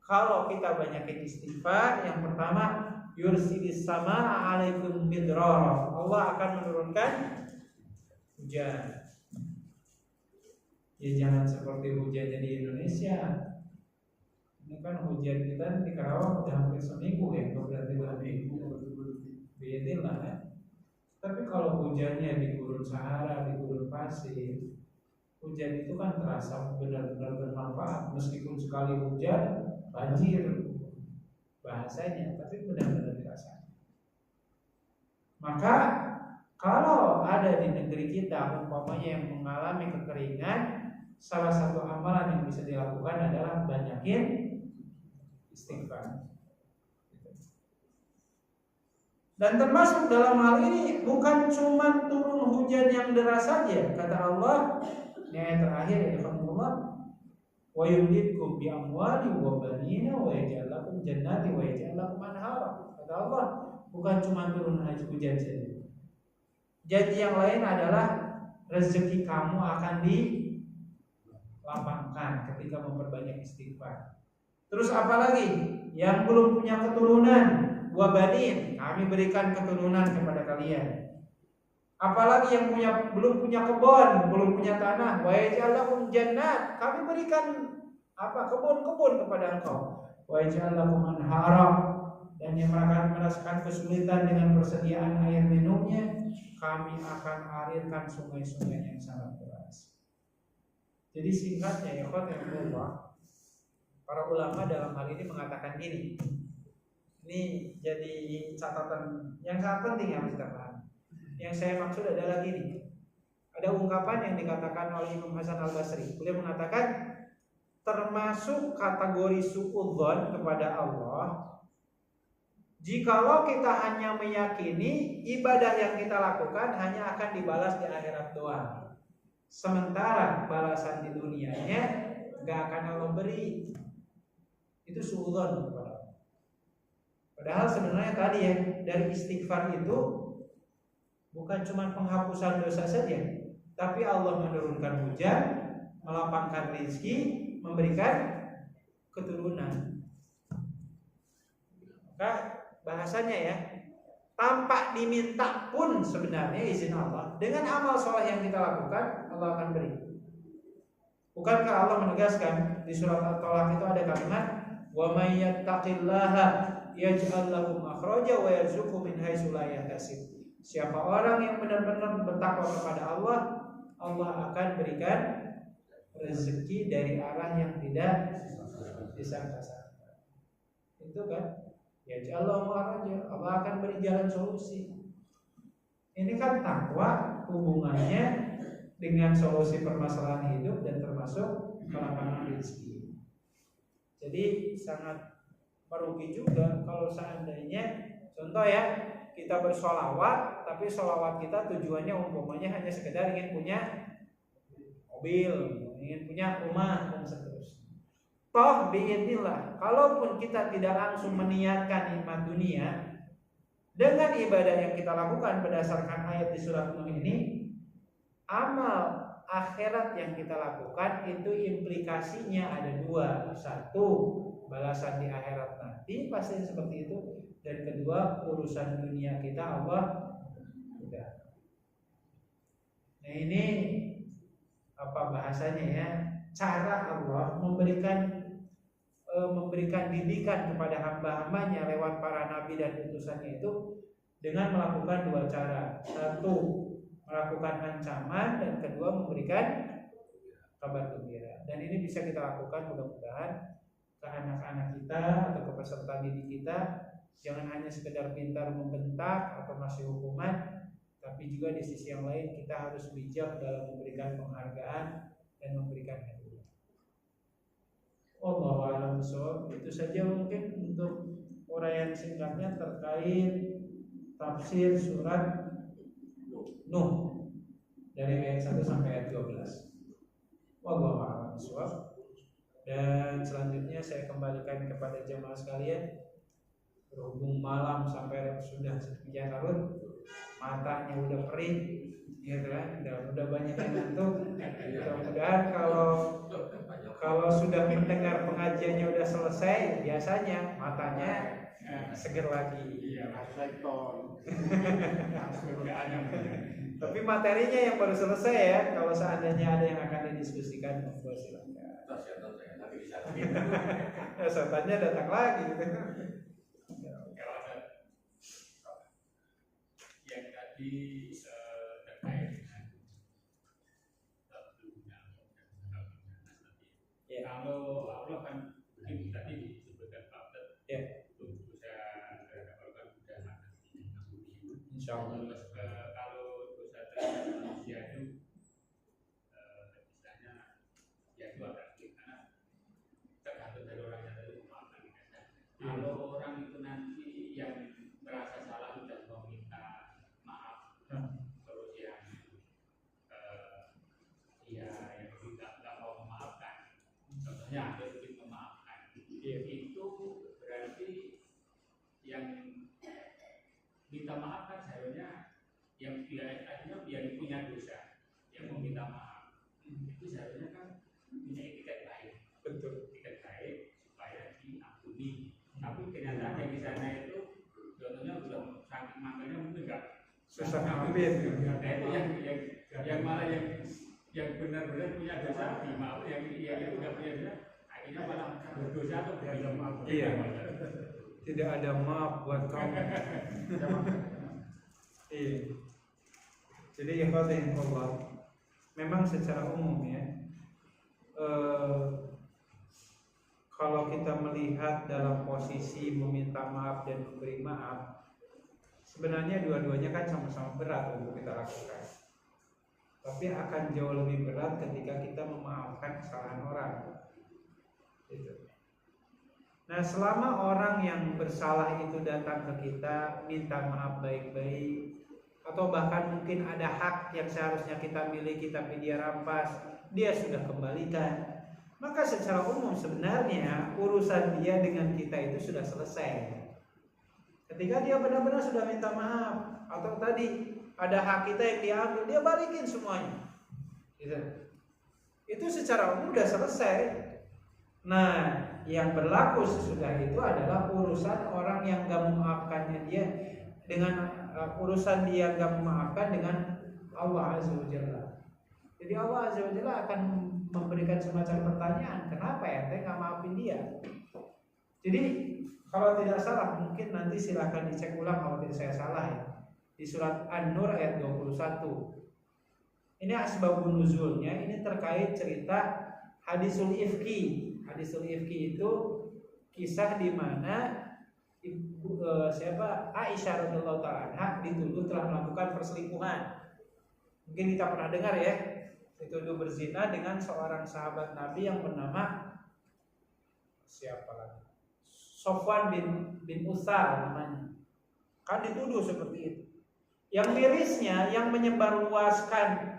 Kalau kita banyakin istighfar, yang pertama yursilis samaa 'alaikum midrara. Allah akan menurunkan hujan. Ya jangan seperti hujan di Indonesia. Ini kan hujan kita di Karawang udah hampir seminggu ya, berarti 2 minggu. Bedilah ya. Tapi kalau hujannya di gurun Sahara, di gurun pasir, hujan itu kan terasa benar-benar bermanfaat. Meskipun sekali hujan banjir bahasanya, tapi benar-benar dirasakan. Maka kalau ada di negeri kita umpamanya yang mengalami kekeringan, salah satu amalan yang bisa dilakukan adalah banyakin istighfar. Dan termasuk dalam hal ini bukan cuma turun hujan yang deras saja, kata Allah di ayat terakhir ya Allah, wa yumditkum bi amwali wa banina wa yaj'al lakum jannati wa yaj'al lakum anhara. Kata Allah, bukan cuma turun hujan saja. Janji yang lain adalah rezeki kamu akan dilapangkan ketika memperbanyak istighfar. Terus apa lagi? Yang belum punya keturunan, wa banin, kami berikan keturunan kepada kalian. Apalagi yang belum punya kebun, belum punya tanah, wa yaj'al lakum jannat, kami berikan kebun-kebun kepada engkau. Wa yaj'al lakum anhara, dan yang merasakan kesulitan dengan persediaan air minumnya, kami akan alirkan sungai-sungai yang sangat deras. Jadi singkatnya ya Allah, para ulama dalam hal ini mengatakan gini. Ini jadi catatan yang sangat penting ya Mas Taman. Yang saya maksud adalah gini. Ada ungkapan yang dikatakan oleh Imam Hasan Al-Basri. Beliau mengatakan termasuk kategori suudzon kepada Allah, jikalau kita hanya meyakini ibadah yang kita lakukan hanya akan dibalas di akhirat doang, sementara balasan di dunianya gak akan Allah beri. Itu suudzon kepada Allah. Padahal sebenarnya tadi ya, dari istighfar itu bukan cuma penghapusan dosa saja, tapi Allah menurunkan hujan, melapangkan rezeki, memberikan keturunan. Maka bahasanya ya, tanpa diminta pun sebenarnya izin Allah, dengan amal soleh yang kita lakukan, Allah akan beri. Bukankah Allah menegaskan di surat At-Talaq itu ada kalimat, wa may yattaqillaha yaj'al lahu makhraja wa yarzuqhu min haitsu la yahtasib. Siapa orang yang benar-benar bertakwa kepada Allah, Allah akan berikan rezeki dari arah yang tidak disangka-sangka. Itu kan? Ya Allah makhraja, Allah akan beri jalan solusi. Ini kan takwa hubungannya dengan solusi permasalahan hidup dan termasuk kelapangan rezeki. Jadi sangat merugi juga kalau seandainya contoh ya, kita bersolawat, tapi solawat kita tujuannya umpamanya hanya sekedar ingin punya mobil, ingin punya rumah dan seterusnya. Toh biidznillah, kalaupun kita tidak langsung meniatkan nikmat dunia, dengan ibadah yang kita lakukan berdasarkan ayat di surat Nuh ini, amal akhirat yang kita lakukan itu implikasinya ada dua. Satu, balasan di akhirat nanti pasti seperti itu. Dan kedua, urusan dunia kita Allah udah. Nah ini apa bahasanya ya? Cara Allah memberikan didikan kepada hamba-hambanya lewat para nabi dan utusannya itu dengan melakukan dua cara. Satu, melakukan ancaman, dan kedua memberikan kabar gembira. Dan ini bisa kita lakukan mudah-mudahan ke anak-anak kita atau ke peserta didik kita. Jangan hanya sekedar pintar membentak atau masih hukuman, tapi juga di sisi yang lain kita harus bijak dalam memberikan penghargaan dan memberikan hadiah. Wallahu a'lam bishawab. Itu saja mungkin untuk uraian singkatnya terkait tafsir surat Nuh dari ayat 1 sampai ayat 12. Wallahu a'lam bishawab. Dan selanjutnya saya kembalikan kepada jemaah sekalian. Berhubung malam sampai sudah sekian larut, matanya udah perih, ya kan, dan udah banyak yang ngantuk. Mudah-mudahan kalau sudah mendengar pengajiannya udah selesai, biasanya matanya seger lagi. Iya, Tapi materinya yang baru selesai ya. Kalau seandainya ada yang akan didiskusikan, monggo silakan. Setannya datang lagi gitu. Yang tadi terkait dengan dunia kalau Allah kan mungkin tadi disebutkan faktor dosa terhadap Allah sudah mengampuni. Insyaallah. Kalau dosa terhadap manusia itu istilahnya ya itu agak sulit karena tergantung dari orang yang tadi memaafkan. Kalau orang itu nanti yang merasa salah dan meminta maaf, terus yang yang tidak mau memaafkan, contohnya ada sedikit memaafkan, itu berarti yang minta maaf kan seharusnya yang punya dosa, yang meminta maaf, itu seharusnya kan punya etiket baik, betul, etiket baik supaya diampuni. Tapi kenyataannya di sana itu itu enggak susah maafin. Nah itu yang malah yang benar-benar punya dosa dimaaf, yang itu nggak punya dosa akhirnya malah berdosa atau ada maaf. Iya. Tidak ada maaf buat kamu. Iya. Jadi ikhwatin Allah, memang secara umum ya, kalau kita melihat dalam posisi meminta maaf dan memberi maaf, sebenarnya dua-duanya kan sama-sama berat untuk kita lakukan. Tapi akan jauh lebih berat ketika kita memaafkan kesalahan orang. Gitu. Nah, selama orang yang bersalah itu datang ke kita, minta maaf baik-baik, atau bahkan mungkin ada hak yang seharusnya kita miliki tapi dia rampas, dia sudah kembalikan, maka secara umum sebenarnya urusan dia dengan kita itu sudah selesai. Ketika dia benar-benar sudah minta maaf, atau tadi ada hak kita yang diambil, dia balikin semuanya. Gitu. Itu secara umum sudah selesai. Nah, yang berlaku sesudah itu adalah urusan orang yang gak memaafkannya dia dengan urusan dia gak memaafkan dengan Allah Azza wa Jalla. Jadi Allah Azza wa Jalla akan memberikan semacam pertanyaan, kenapa ya saya gak maafin dia? Jadi kalau tidak salah, mungkin nanti silahkan dicek ulang kalau tidak saya salah ya, di surat An-Nur ayat 21. Ini asbabun nuzulnya, ini terkait cerita hadisul ifki. Hadisul ifki itu kisah di mana Aisyah radhiyallahu ta'ala anha dituduh telah melakukan perselingkuhan. Mungkin kita pernah dengar ya, dituduh berzina dengan seorang sahabat Nabi yang bernama siapa lagi? Sofwan bin Utsal namanya. Kan dituduh seperti itu. Yang mirisnya, yang menyebarluaskan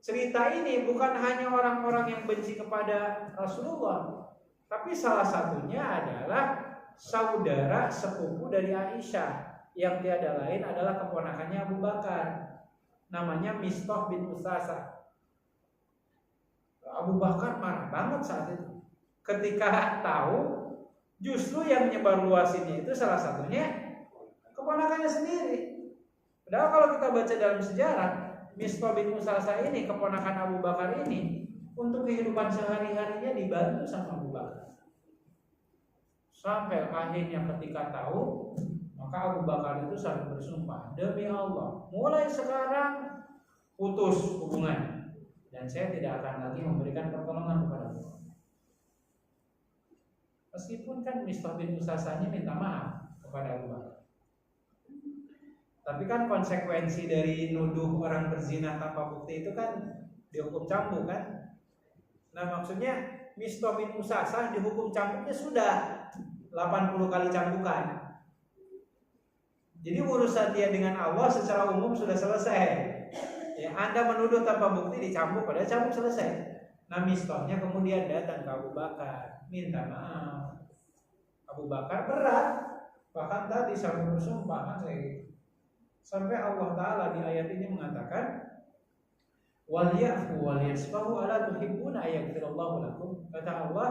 cerita ini bukan hanya orang-orang yang benci kepada Rasulullah, tapi salah satunya adalah saudara sepupu dari Aisyah yang tiada lain adalah keponakannya Abu Bakar, namanya Mistah bin Usasa. Abu Bakar marah banget saat itu ketika tahu justru yang menyebarluasinnya itu salah satunya keponakannya sendiri. Padahal kalau kita baca dalam sejarah, Mistah bin Usasa ini, keponakan Abu Bakar ini, untuk kehidupan sehari-harinya dibantu sama Abu Bakar. Sampai akhirnya ketika tahu, maka Abu Bakar itu sampai bersumpah, demi Allah, mulai sekarang putus hubungan dan saya tidak akan lagi memberikan pertolongan kepada Allah. Meskipun kan Mistah bin Usasanya minta maaf kepada Abu Bakar, tapi kan konsekuensi dari nuduh orang berzina tanpa bukti itu kan dihukum cambuk kan. Nah maksudnya Mistah bin Usasah dihukum cambuknya sudah 80 kali cambukan. Jadi urusan dia dengan Allah secara umum sudah selesai. Ya, Anda menuduh tanpa bukti dicambuk, padahal cambuk selesai. Nah Mistahnya kemudian datang ke Abu Bakar minta maaf. Abu Bakar berat, bahkan tadi sampai bersumpah kan saya gitu. Sampai Allah Ta'ala di ayat ini mengatakan wal ya'fu wal yasfahu ala tuhibbuna ayaghfirallahu lakum. Kata Allah,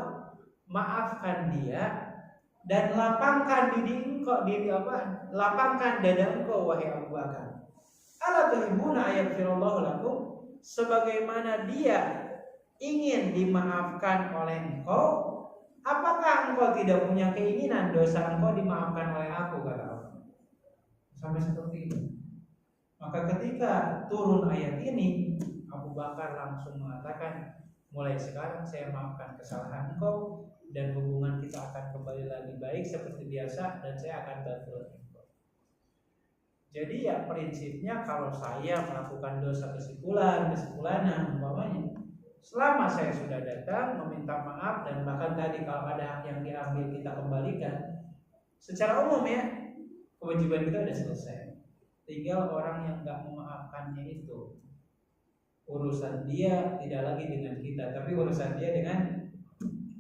maafkan dia dan lapangkan lapangkan dada engkau wahai Abu Bakar. Ala tuhibbuna ayaghfirallahu lakum, sebagaimana dia ingin dimaafkan oleh engkau, apakah engkau tidak punya keinginan dosa engkau dimaafkan oleh aku, kata Allah. Sampai seperti itu. Maka ketika turun ayat ini, Abu Bakar langsung mengatakan, mulai sekarang saya maafkan kesalahan engkau dan hubungan kita akan kembali lagi baik seperti biasa dan saya akan bantu engkau. Jadi ya prinsipnya kalau saya melakukan dosa kesimpulan-kesimpulan umpamanya, selama saya sudah datang meminta maaf dan bahkan tadi kalau ada hak yang diambil kita kembalikan, secara umum ya kewajiban kita sudah selesai. Tinggal orang yang nggak memaafkannya itu, urusan dia tidak lagi dengan kita, tapi urusan dia dengan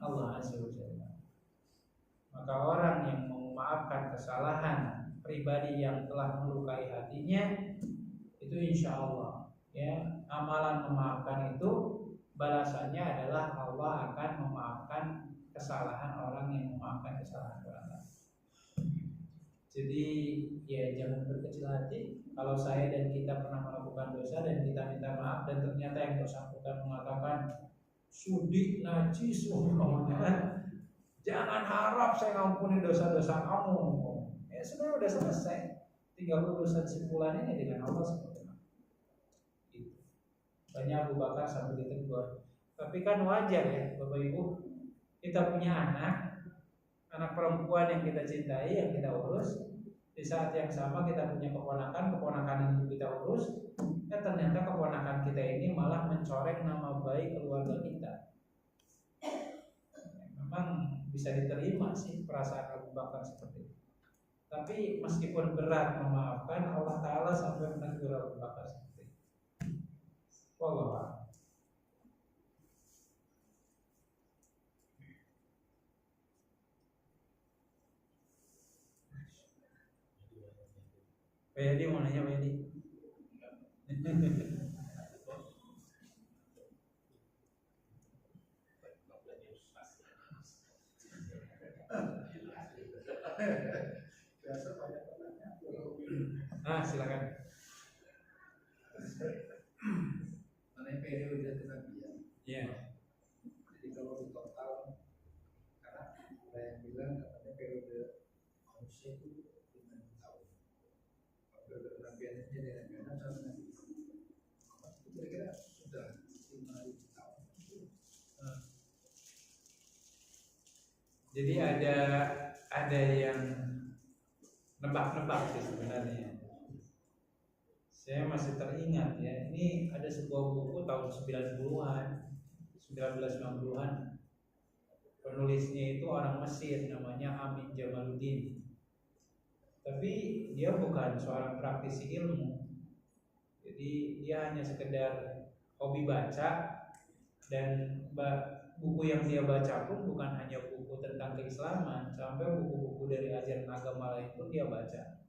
Allah Azza wa Jalla. Maka orang yang memaafkan kesalahan pribadi yang telah melukai hatinya, itu insya Allah ya, amalan memaafkan itu balasannya adalah Allah akan memaafkan kesalahan orang yang memaafkan kesalahan orang lain. Jadi ya jangan berkecil hati. Kalau saya dan kita pernah melakukan dosa dan kita minta maaf dan ternyata yang bersangkutan mengatakan sudi najis, jangan harap saya ngampuni dosa-dosa kamu. Ya sebenarnya udah selesai. Tinggal urusan simpulannya dengan Allah SWT. Banyak Abu Bakar sampai ditegur. Tapi kan wajar ya Bapak Ibu, kita punya anak perempuan yang kita cintai, yang kita urus. Di saat yang sama kita punya keponakan yang kita urus. Ya ternyata keponakan kita ini malah mencoreng nama baik keluarga kita. Memang bisa diterima sih perasaan Abu Bakar seperti itu. Tapi meskipun berat memaafkan, Allah Ta'ala sampai menegur Abu Bakar seperti itu. Wallah. Pak Yadi mau nanya Pak Yadi? Biasa banyak pertanyaan. Silakan. Mengenai periode kenabian. Iya. Jadi kalau di total, karena ada yang bilang katanya periode manusia itu 5.000 tahun. Kalau periode kenabian ini dari Nabi Adam sampai Nabi Muhammad itu kira-kira sudah 5.000 tahun. Jadi ada yang nebak-nebak sih sebenarnya. Saya masih teringat ya, ini ada sebuah buku tahun 90-an, 1990-an. Penulisnya itu orang Mesir, namanya Amin Jamaluddin. Tapi dia bukan seorang praktisi ilmu. Jadi dia hanya sekedar hobi baca, dan buku yang dia baca pun bukan hanya buku tentang keislaman, sampai buku-buku dari ajaran agama lain pun dia baca.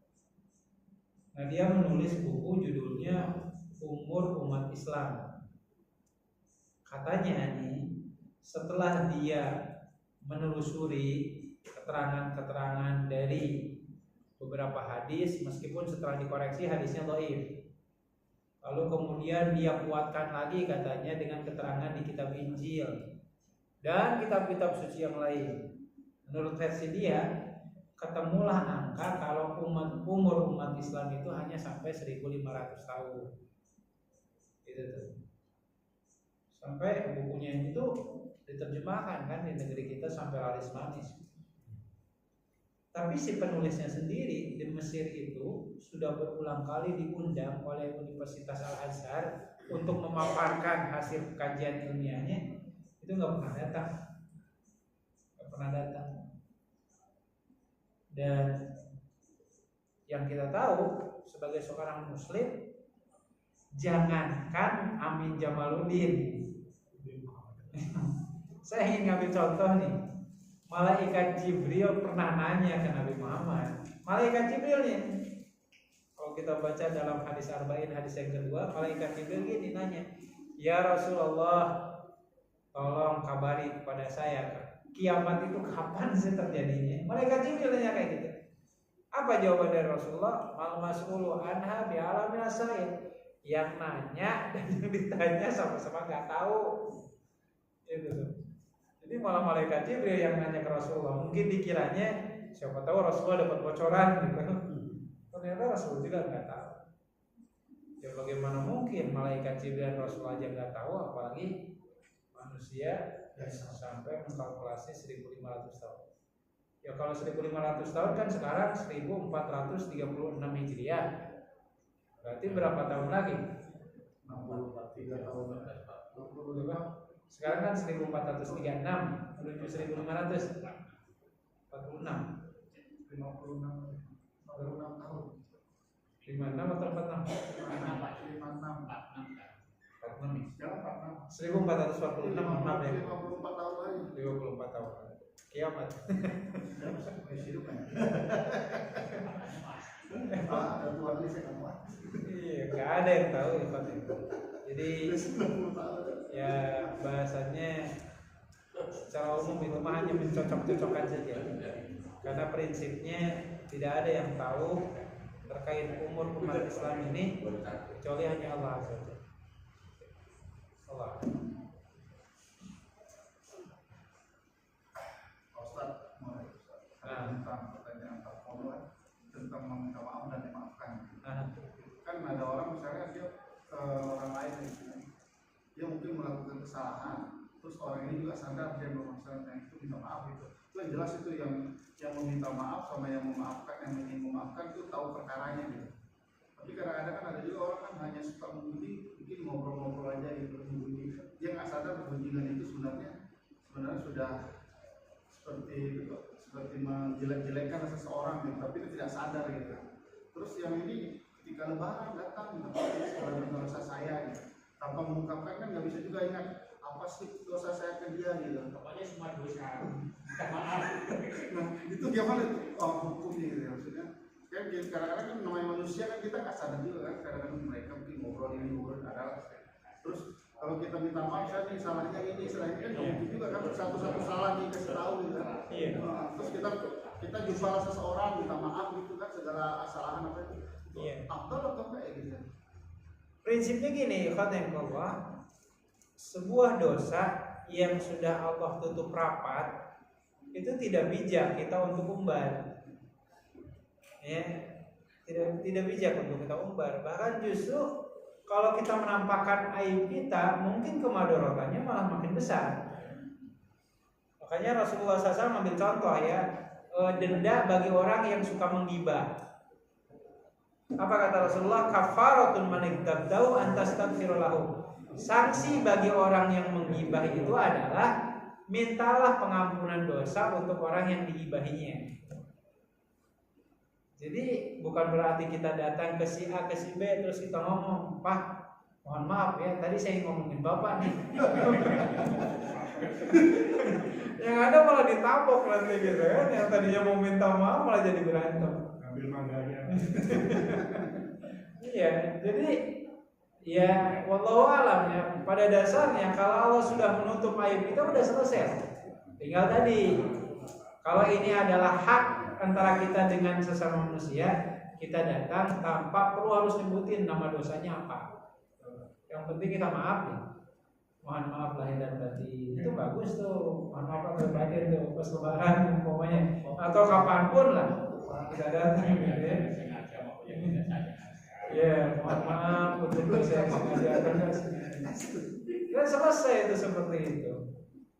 Nah, dia menulis buku judulnya Umur Umat Islam. Katanya nih, setelah dia menelusuri keterangan-keterangan dari beberapa hadis, meskipun setelah dikoreksi hadisnya dhaif, lalu kemudian dia kuatkan lagi katanya dengan keterangan di kitab Injil dan kitab-kitab suci yang lain. Menurut versi dia, ketemulah angka kalau umur umat Islam itu hanya sampai 1.500 tahun. Itu tuh. Sampai bukunya itu diterjemahkan kan di negeri kita sampai laris manis. Tapi si penulisnya sendiri di Mesir itu sudah berulang kali diundang oleh Universitas Al-Azhar untuk memaparkan hasil kajian ilmiahnya, itu nggak pernah datang. Dan yang kita tahu sebagai seorang muslim, jangankan Amin Jamaluddin, saya ingin ngambil contoh nih. Malaikat Jibril pernah nanya ke Nabi Muhammad. Malaikat Jibril nih, kalau kita baca dalam hadis Arba'in, hadis yang kedua, malaikat Jibril gini nanya, ya Rasulullah, tolong kabari kepada saya, kiamat itu kapan sih terjadinya? Malaikat Jibril nanya kayak gitu. Apa jawaban dari Rasulullah? Mal mas'ulu anha bi'alamin as-sa'il. Yang nanya dan yang ditanya sama-sama nggak tahu. Itu tuh. Jadi malah malaikat Jibril yang nanya ke Rasulullah. Mungkin dikiranya siapa tahu Rasulullah dapat bocoran gitu. Ternyata Rasulullah juga nggak tahu. Ya bagaimana mungkin malaikat Jibril dan Rasulullah aja nggak tahu, apalagi manusia sampai mengkalkulasi 1.500 tahun. Ya kalau 1.500 tahun kan sekarang 1.436 Hijriah. Berarti berapa tahun lagi? 63 tahun. 65. Sekarang kan 1436 menuju 1500. 46. 56 tahun. 56 atau 46? 46. Sekarang 1446 46. maaf ya. 54 tahun lagi. 54 tahun. Kiamat. Ada Tuhan di sana. Iya, nggak ada yang tahu itu. Jadi ya bahasanya secara umum itu mah hanya mencocok-cocokkan saja. Karena prinsipnya Tidak ada yang tahu terkait umur umat Islam ini kecuali hanya Allah Azza wa Jalla. Allah. Ustaz, tentang pertanyaan pertama tentang meminta maaf dan dimaafkan. Kan ada orang misalnya dia orang lain dia mungkin melakukan kesalahan, terus orang ini juga sadar dia melakukan itu minta maaf gitu. Itu yang jelas itu yang meminta maaf sama yang memaafkan, yang ingin memaafkan itu tahu perkaranya gitu. Tapi kadang-kadang kan ada juga orang kan hanya suka mungkin ngobrol-ngobrol aja gitu, dia nggak sadar gunjingan itu sebenarnya sudah seperti menjelek-jelekkan seseorang gitu, tapi itu tidak sadar gitu. Terus yang ini ketika lebaran datang gitu, segala dosa saya gitu, tanpa mengungkapkan kan nggak bisa juga ingat apa sih dosa saya ke dia gitu. Pokoknya semua dosa. Minta maaf. Nah itu gimana hukumnya gitu ya, maksudnya kan kadang-kadang kan namanya manusia kan kita nggak sadar juga kan, kadang-kadang mereka mungkin ngobrol adalah terus kalau kita minta maaf saya nih salahnya ini kan mungkin juga kan satu-satu salah dikasih tahu gitu kan. Terus kita jumpa seseorang minta maaf gitu kan segala kesalahan apa itu afdal atau enggak ya gitu. Prinsipnya gini, khatamullah, sebuah dosa yang sudah Allah tutup rapat itu tidak bijak kita untuk umbar. Ya, tidak bijak untuk kita umbar. Bahkan justru kalau kita menampakkan aib kita, mungkin kemadorotannya malah makin besar. Makanya Rasulullah SAW ambil contoh ya, denda bagi orang yang suka menggibah. Apa kata Rasulullah? Kafaratun man igtabdau antastaghfir lahu. Sanksi bagi orang yang menggibah itu adalah mintalah pengampunan dosa untuk orang yang digibahinya. Jadi bukan berarti kita datang ke si A ke si B terus kita ngomong, Pak, mohon maaf ya, tadi saya ngomongin Bapak nih. Yang ada malah ditabok nanti gitu kan, yang tadinya mau minta maaf malah jadi berantem. Ambil mangganya. Iya, jadi ya wallahu alam ya, pada dasarnya kalau Allah sudah menutup aib kita udah selesai. Tinggal tadi kalau ini adalah hak antara kita dengan sesama manusia, kita datang tanpa perlu harus nyebutin nama dosanya apa. Yang penting kita maaf nih. Mohon maaf lahir dan batin. Itu bagus tuh. Mohon maaf lahir dan batin tuh pas lebaran umpamanya atau kapanpun lah kita datang gitu ya. Ya, mohon maaf untuk dosa yang sengaja atau enggak sengaja. Dan selesai itu seperti itu.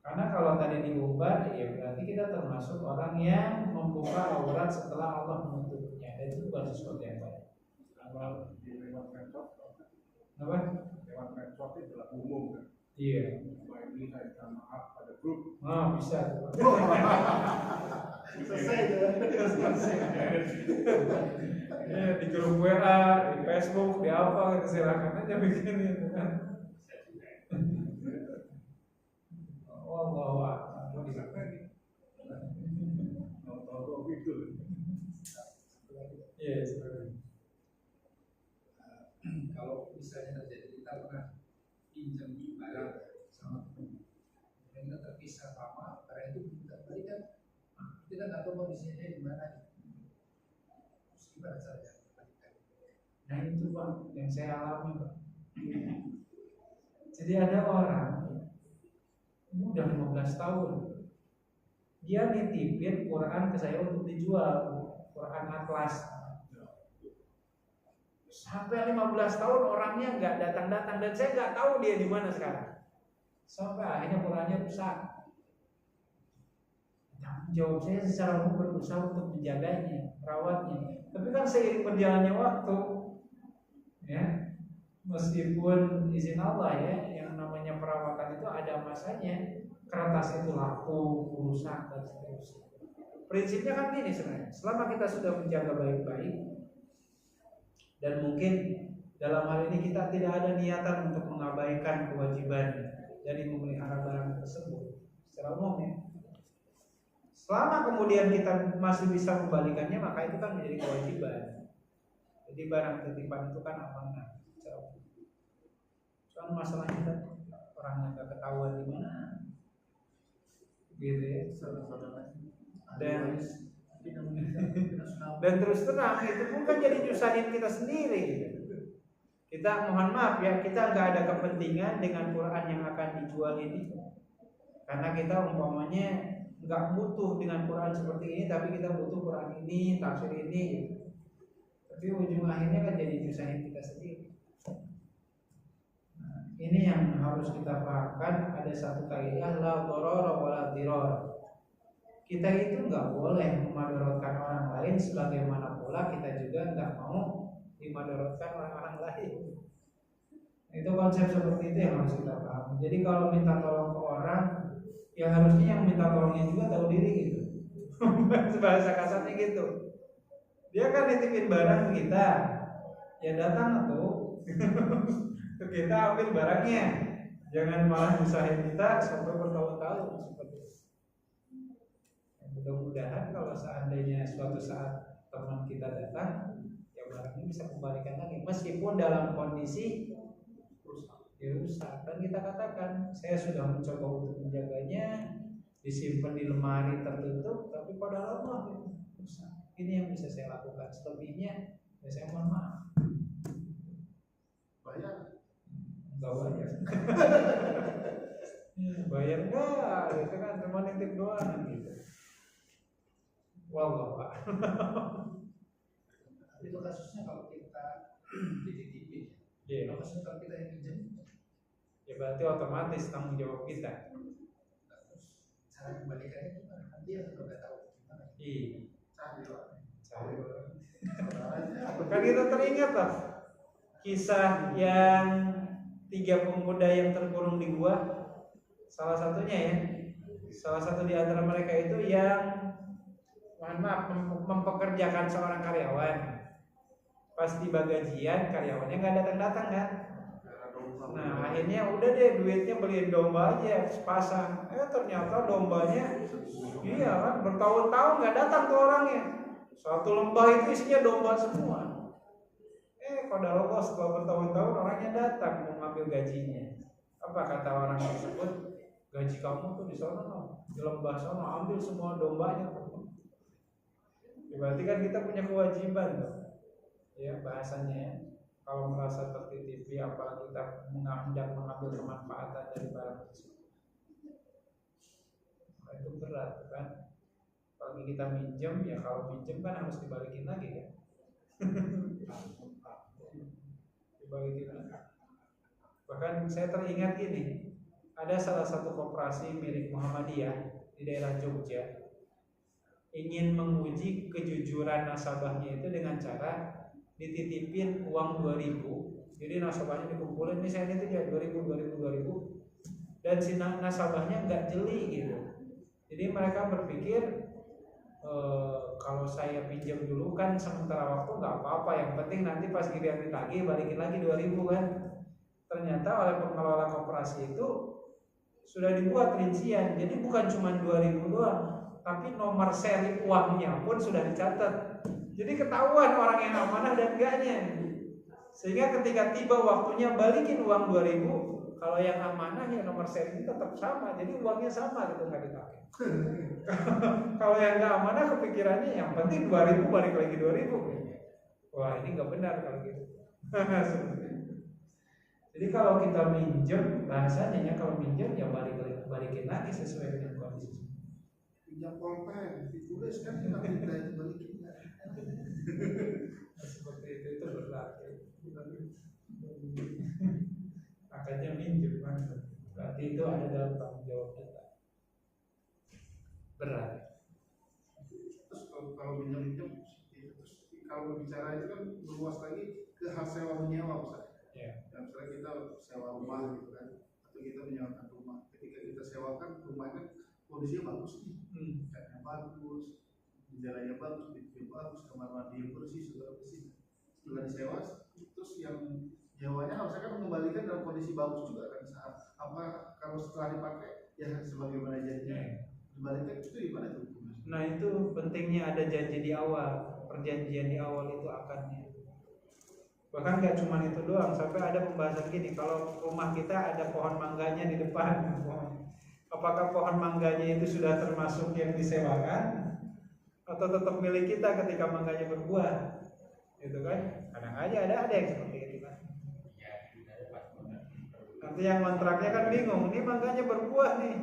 Karena kalau tadi diubah, ya berarti kita termasuk orang yang membuka aurat setelah Allah menutupnya. Dan itu bukan sesuatu yang baik. Kalau di lewat medsos, Apa? lewat medsos itu adalah umum kan. Iya. Supaya ini saya minta maaf pada grup. Oh, bisa. Selesai ya. Ya, di grup WA, di Facebook, di apa gitu silakan aja bikin itu kan. Wallahu a'lam. Tahu gitu. Iya, Kalau misalnya terjadi kita pernah pinjam barang sama teman, kita terpisah lama, barang itu kita balikan, kita nggak tahu kondisinya di mana. Terus gimana caranya? nah itu Pak yang saya alami Pak. Jadi ada orang ini udah 15 tahun dia nitipin Quran ke saya untuk dijual, Quran Atlas. Sampai 15 tahun orangnya nggak datang-datang dan saya nggak tahu dia di mana sekarang. Sampai akhirnya Qurannya rusak. Tanggung jawab saya secara umum berusaha untuk menjaganya, merawatnya. Tapi kan seiring berjalannya waktu, ya, meskipun izin Allah ya, yang namanya perawatan itu ada masanya. Kertas itu laku, rusak dan seterusnya. Prinsipnya kan gini sebenarnya. Selama kita sudah menjaga baik-baik, dan mungkin dalam hal ini kita tidak ada niatan untuk mengabaikan kewajiban dari memelihara barang tersebut secara umum ya. Selama kemudian kita masih bisa membalikannya, maka itu kan menjadi kewajiban. Jadi barang titipan itu kan amanah secara umum. Soal masalahnya kan orang yang nggak ketahuan di mana, gitu ya. Saudara-saudara, Dan di tidak meninggal, tidak tsunami. Dan terus terang itu pun kan jadi nyusahin kita sendiri gitu. Kita mohon maaf ya, kita nggak ada kepentingan dengan Quran yang akan dijual ini, karena kita umpamanya nggak butuh dengan Quran seperti ini, tapi kita butuh Quran ini, tafsir ini gitu. Tapi ujung akhirnya kan jadi nyusahin kita sendiri. Nah, ini yang harus kita pahamkan. Ada satu kaidah, la dharara wa la dirar. Kita itu nggak boleh memadaratkan orang lain, sebagaimana pula kita juga nggak mau dimadaratkan orang-orang lain. Itu konsep seperti itu yang harus kita paham. Jadi kalau minta tolong ke orang, ya harusnya yang minta tolongnya juga tahu diri gitu. Bahasa kasarnya gitu. Dia kan nitipin barang ke kita, ya datang tuh ke kita ambil barangnya. Jangan malah nyusahin kita sampai bertahun-tahun seperti itu. Mudah-mudahan kalau seandainya suatu saat teman kita datang, ya barangnya bisa kembalikan lagi, meskipun dalam kondisi rusak. Dan kita katakan, saya sudah mencoba untuk menjaganya, disimpan di lemari tertutup, tapi pada lama rusak. Ini yang bisa saya lakukan. Selebihnya, ya saya mohon maaf. Bayar. Enggak bayar. Bayar enggak? Itu kan cuma nitip doang gitu. Wow, Pak. Itu kasusnya kalau kita dititipin. Iya. Kalau kasusnya kalau kita yang pinjam, Ya berarti otomatis tanggung jawab kita. terus cara kembalikannya gimana? Kan dia juga nggak tahu gimana. Iya. Cari orang. Kan kita teringat lah kisah yang 3 pemuda yang terkurung di gua. Salah satunya ya, salah satu di antara mereka itu yang mohon maaf mempekerjakan seorang karyawan. Pas tiba gajian karyawannya nggak datang-datang kan. Nah akhirnya udah deh duitnya beliin domba aja sepasang. Ternyata dombanya iya kan bertahun-tahun nggak datang tuh orangnya. Satu lembah itu isinya domba semua. Pada Allah setelah bertahun-tahun orangnya datang mau ngambil gajinya. Apa kata orang tersebut? Gaji kamu tuh di sana, di lembah sana, ambil semua dombanya tuh. Berarti kan kita punya kewajiban tuh. Ya bahasanya ya. Kalau merasa tertitipi, apalagi kita mengambil kemanfaatan dari barang tersebut, nah, itu berat kan. Apalagi kita minjem, ya kalau minjem kan harus dibalikin lagi kan. Dibalikin lagi. Bahkan saya teringat ini, ada salah satu koperasi milik Muhammadiyah di daerah Jogja ingin menguji kejujuran nasabahnya itu dengan cara dititipin uang 2.000. Jadi nasabahnya dikumpulin, ini saya nitip ya 2.000 dan si nasabahnya nggak jeli gitu. Jadi mereka berpikir kalau saya pinjam dulu kan sementara waktu nggak apa-apa, yang penting nanti pas giliran ditagih balikin lagi 2.000 kan. Ternyata oleh pengelola koperasi itu sudah dibuat rincian, jadi bukan cuma 2.000 doang, tapi nomor seri uangnya pun sudah dicatat. Jadi ketahuan orang yang amanah dan enggaknya. Sehingga ketika tiba waktunya balikin uang 2.000, kalau yang amanah ya nomor seri tetap sama, jadi uangnya sama gitu, nggak dipakai. Kalau yang nggak amanah kepikirannya yang penting 2.000 balik lagi 2.000. Wah ini nggak benar kalau gitu. Jadi kalau kita minjem, bahasanya kalau minjem ya balikin lagi sesuai dengan kondisi. Pinjam pulpen, ditulis kan kita minta itu balikin. Seperti itu berat. Makanya minjem kan. Berarti itu ada dalam tanggung jawab kita. Berat. Terus kalau minjem terus kalau bicara itu kan berluas lagi ke hak sewa menyewa misalnya. Ya. Misalnya kita sewa rumah gitu kan, atau kita menyewakan rumah. Ketika kita sewakan rumahnya kondisinya bagus nih, catnya bagus, jalannya bagus, pintunya bagus, kamar mandi yang bersih, segala bersih. Setelah disewa, terus yang nyewanya harusnya kan mengembalikan dalam kondisi bagus juga kan. Saat apa kalau setelah dipakai ya sebagaimana janjinya dibalikan, itu gimana tuh? Nah itu pentingnya ada janji di awal, perjanjian di awal itu akarnya. Bahkan gak cuma itu doang, sampai ada pembahasan gini, kalau rumah kita ada pohon mangganya di depan, apakah pohon mangganya itu sudah termasuk yang disewakan atau tetap milik kita ketika mangganya berbuah, gitu kan? Kadang aja ada yang seperti itu kan. Nanti yang kontraknya kan bingung, ini mangganya berbuah nih,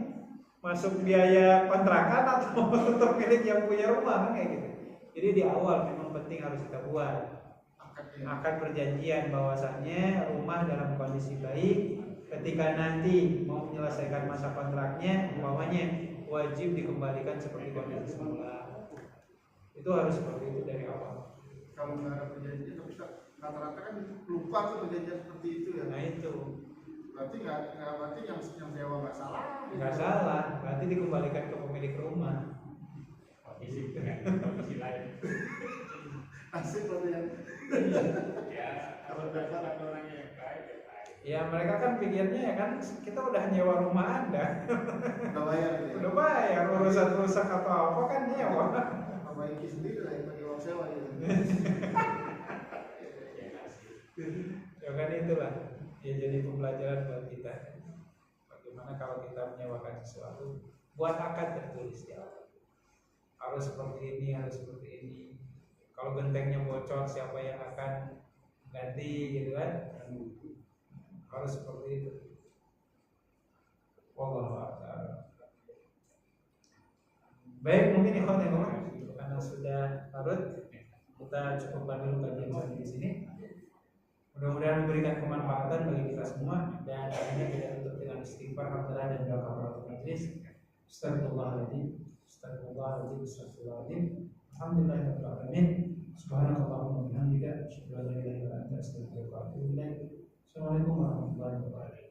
masuk biaya kontrakan atau tetap milik yang punya rumah kan kayak gitu. Jadi di awal memang penting harus kita buat akad perjanjian bahwasannya rumah dalam kondisi baik. Ketika nanti mau menyelesaikan masa kontraknya, umpamanya wajib dikembalikan seperti kondisi semula. Itu harus seperti itu dari awal. Kalau nggak ada perjanjian, tapi rata-rata kan lupa tuh perjanjian seperti itu ya. Nah itu Berarti berarti yang sewa nggak salah. nggak salah, berarti dikembalikan ke pemilik rumah. Kondisi dengan kondisi lain. Asik loh ya. Ya, kalau dapat orangnya yang baik, ya baik. Ya mereka kan pikirnya ya kan kita udah nyewa rumah Anda, Udah bayar gitu ya. udah bayar, urusan rusak atau apa kan nyewa. Sama Iki sendiri lah yang pakai uang sewa gitu. Ya kan itulah ya jadi pembelajaran buat kita. Bagaimana kalau kita menyewakan sesuatu, buat akad tertulis di awal. Harus seperti ini, harus seperti ini. Kalau gentengnya bocor, siapa yang akan ganti gitu kan? Harus seperti itu. Wallahu a'lam. Baik, mungkin ikhwan yang karena sudah larut, kita cukupkan dulu kajian saya di sini. Mudah-mudahan memberikan kemanfaatan bagi kita semua dan akhirnya kita tutup dengan istighfar, hamdalah dan doa kafaratul majlis. Astagfirullahaladzim, astagfirullahaladzim, astagfirullahaladzim. Alhamdulillahirabbil alamin. Subhanakallahumma wa bihamdika, asyhadu an la ilaha illa anta, astaghfiruka wa atubu ilaik. Assalamualaikum warahmatullahi wabarakatuh.